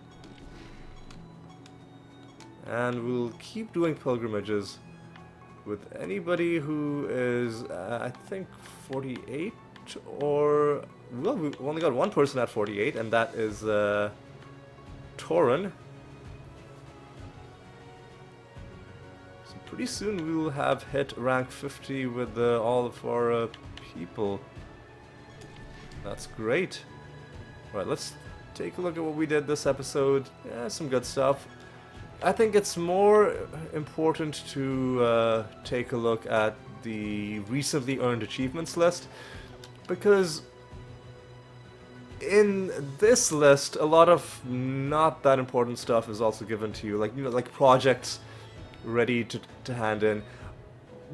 And we'll keep doing pilgrimages with anybody who is, I think, 48 or... Well, we've only got one person at 48, and that is Torin. So pretty soon we will have hit rank 50 with all of our people. That's great. Right, let's take a look at what we did this episode. Yeah, some good stuff. I think it's more important to take a look at the recently earned achievements list, because in this list a lot of not that important stuff is also given to you, like, you know, like projects ready to hand in.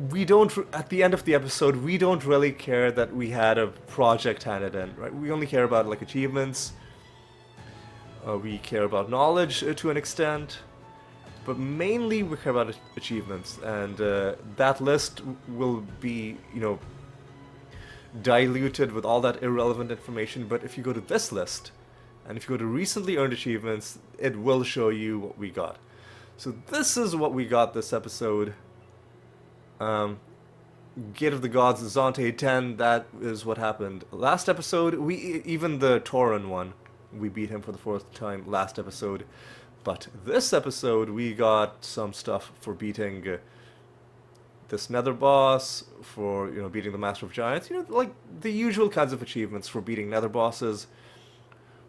We don't, at the end of the episode, we don't really care that we had a project handed in, right? We only care about like achievements. We care about knowledge to an extent. But mainly we care about achievements, and that list will be, you know, diluted with all that irrelevant information. But if you go to this list, and if you go to recently earned achievements, it will show you what we got. So this is what we got this episode. Gate of the Gods, Zonte 10, that is what happened. Last episode, even the Tauren one, we beat him for the 4th time last episode. But this episode, we got some stuff for beating this Nether boss, for, you know, beating the Master of Giants, you know, like the usual kinds of achievements for beating Nether bosses,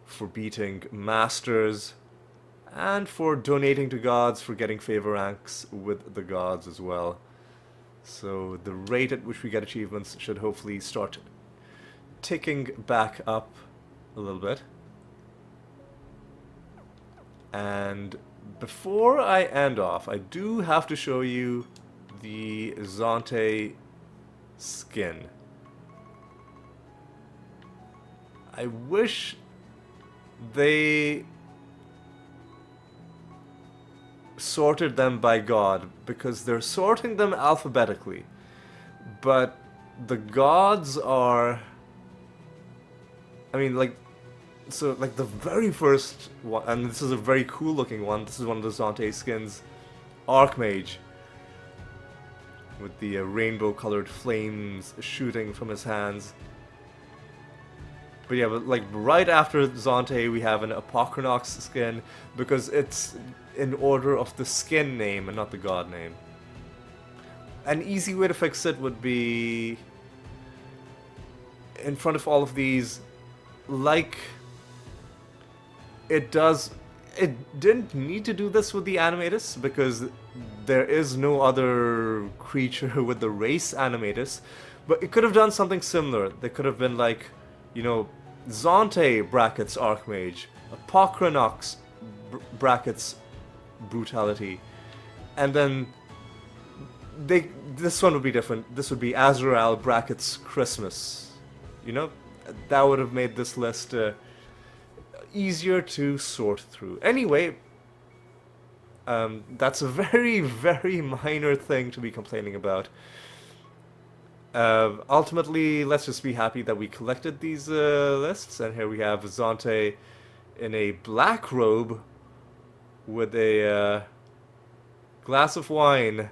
for beating Masters, and for donating to gods, for getting favor ranks with the gods as well. So the rate at which we get achievements should hopefully start ticking back up a little bit. And before I end off, I do have to show you the Zonte skin. I wish they sorted them by god, because they're sorting them alphabetically. But the gods are... I mean, like... So, like, the very first one, and this is a very cool looking one, this is one of the Zonte skins, Archmage, with the rainbow colored flames shooting from his hands. But yeah, but like right after Zonte we have an Apocrynox skin, because it's in order of the skin name and not the god name. An easy way to fix it would be, in front of all of these, like... It didn't need to do this with the Animatus, because there is no other creature with the race Animatus, but it could have done something similar. They could have been like, you know, Zonte brackets Archmage, Apocrynox brackets Brutality, and then this one would be different. This would be Azrael brackets Christmas. You know, that would have made this list easier to sort through. Anyway, that's a very, very minor thing to be complaining about. Ultimately, let's just be happy that we collected these lists, and here we have Zonte in a black robe with a glass of wine,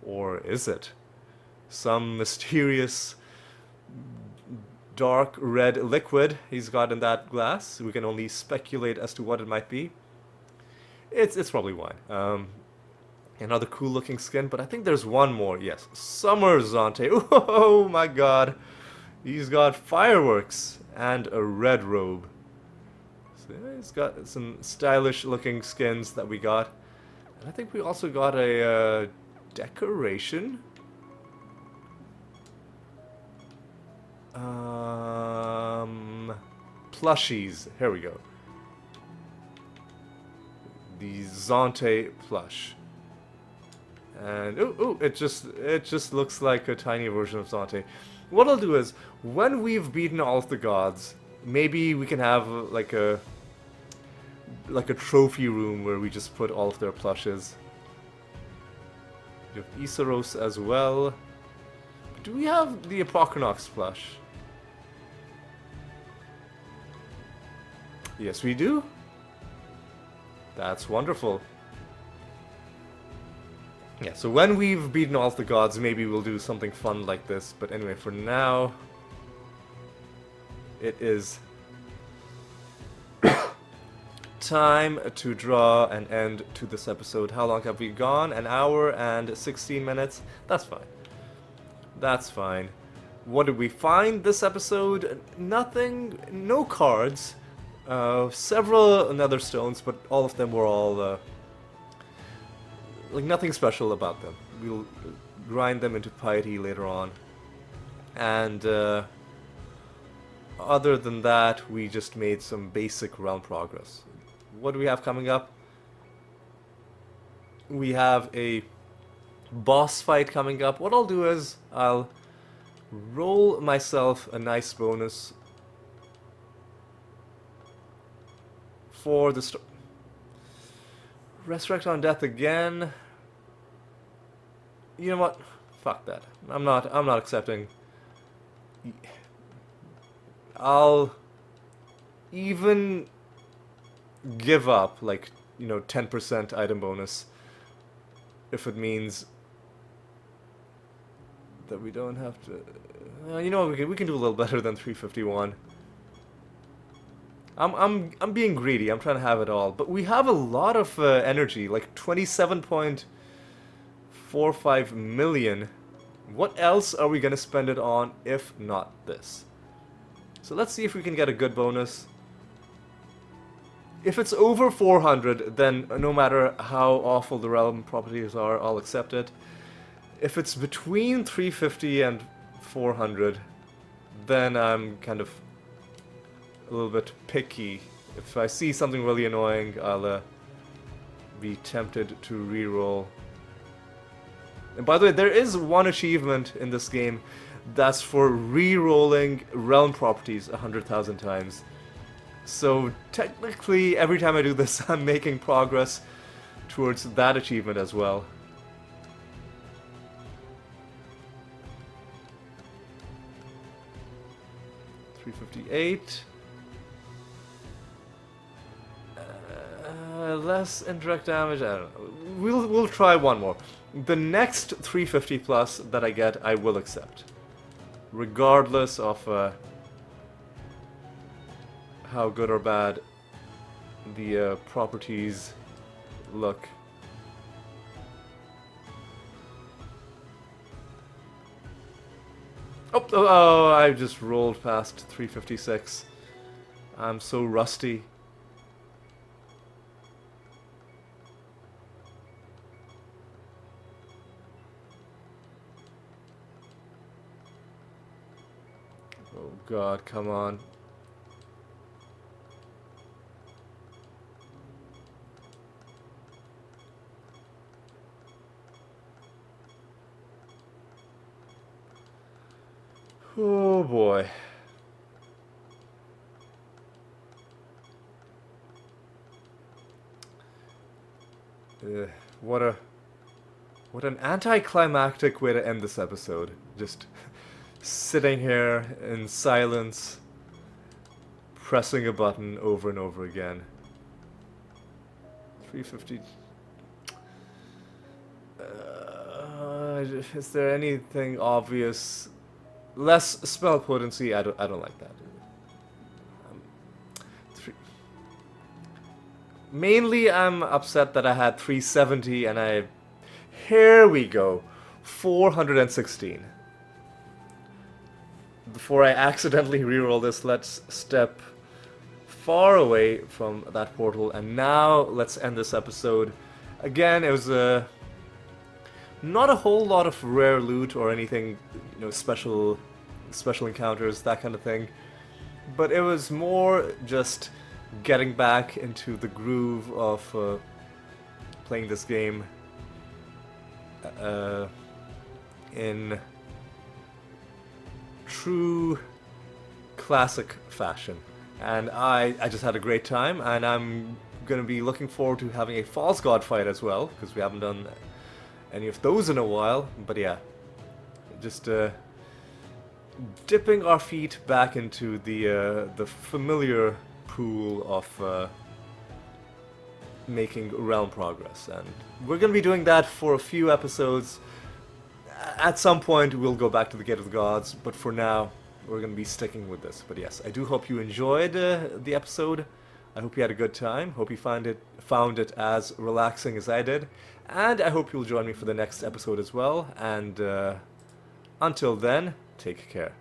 or is it some mysterious dark red liquid he's got in that glass? We can only speculate as to what it might be. It's probably wine. Another cool looking skin, but I think there's one more. Yes, Summer Zante. Oh my god. He's got fireworks and a red robe. So yeah, he's got some stylish looking skins that we got. And I think we also got a decoration. Plushies. Here we go. The Zante plush. And it just looks like a tiny version of Zante. What I'll do is, when we've beaten all of the gods, maybe we can have like a trophy room where we just put all of their plushes. You have Isaros as well. Do we have the Apocrynox plush? Yes, we do. That's wonderful. Yeah, so when we've beaten all of the gods, maybe we'll do something fun like this. But anyway, for now, it is time to draw an end to this episode. How long have we gone? An hour and 16 minutes? That's fine. That's fine. What did we find this episode? Nothing. No cards. Several nether stones, but all of them were all... like, nothing special about them. We'll grind them into piety later on. And, other than that, we just made some basic realm progress. What do we have coming up? We have a boss fight coming up. What I'll do is, I'll roll myself a nice bonus for the Resurrect on Death again. You know what? Fuck that. I'm not accepting. I'll even give up, like, 10% item bonus if it means that we don't have to. You know what? We can do a little better than 351. I'm being greedy. I'm trying to have it all, but we have a lot of energy, like 27.45 million. What else are we gonna spend it on if not this? So let's see if we can get a good bonus. If it's over 400, then no matter how awful the realm properties are, I'll accept it. If it's between 350 and 400, then I'm kind of a little bit picky. If I see something really annoying, I'll be tempted to reroll. And by the way, there is one achievement in this game that's for re-rolling realm properties 100,000 times. So technically, every time I do this, I'm making progress towards that achievement as well. $358. Less indirect damage. I don't know. We'll try one more. The next 350 plus that I get, I will accept, regardless of how good or bad the properties look. Oh, I just rolled past 356. I'm so rusty. Oh God, come on. Oh boy. What an anticlimactic way to end this episode. Just sitting here in silence, pressing a button over and over again. 350. Is there anything obvious? Less spell potency. I don't like that. Mainly, I'm upset that I had 370 and I Here we go. 416. Before I accidentally reroll this, let's step far away from that portal, and now let's end this episode. Again, it was not a whole lot of rare loot or anything, special encounters, that kind of thing. But it was more just getting back into the groove of playing this game in true classic fashion. And I just had a great time, and I'm going to be looking forward to having a False God fight as well, because we haven't done any of those in a while. But yeah, just dipping our feet back into the familiar pool of making realm progress, and we're going to be doing that for a few episodes. At some point we'll go back to the Gate of the Gods, but for now we're going to be sticking with this. But yes, I do hope you enjoyed the episode. I hope you had a good time. Hope you found it as relaxing as I did, and I hope you'll join me for the next episode as well. And until then, take care.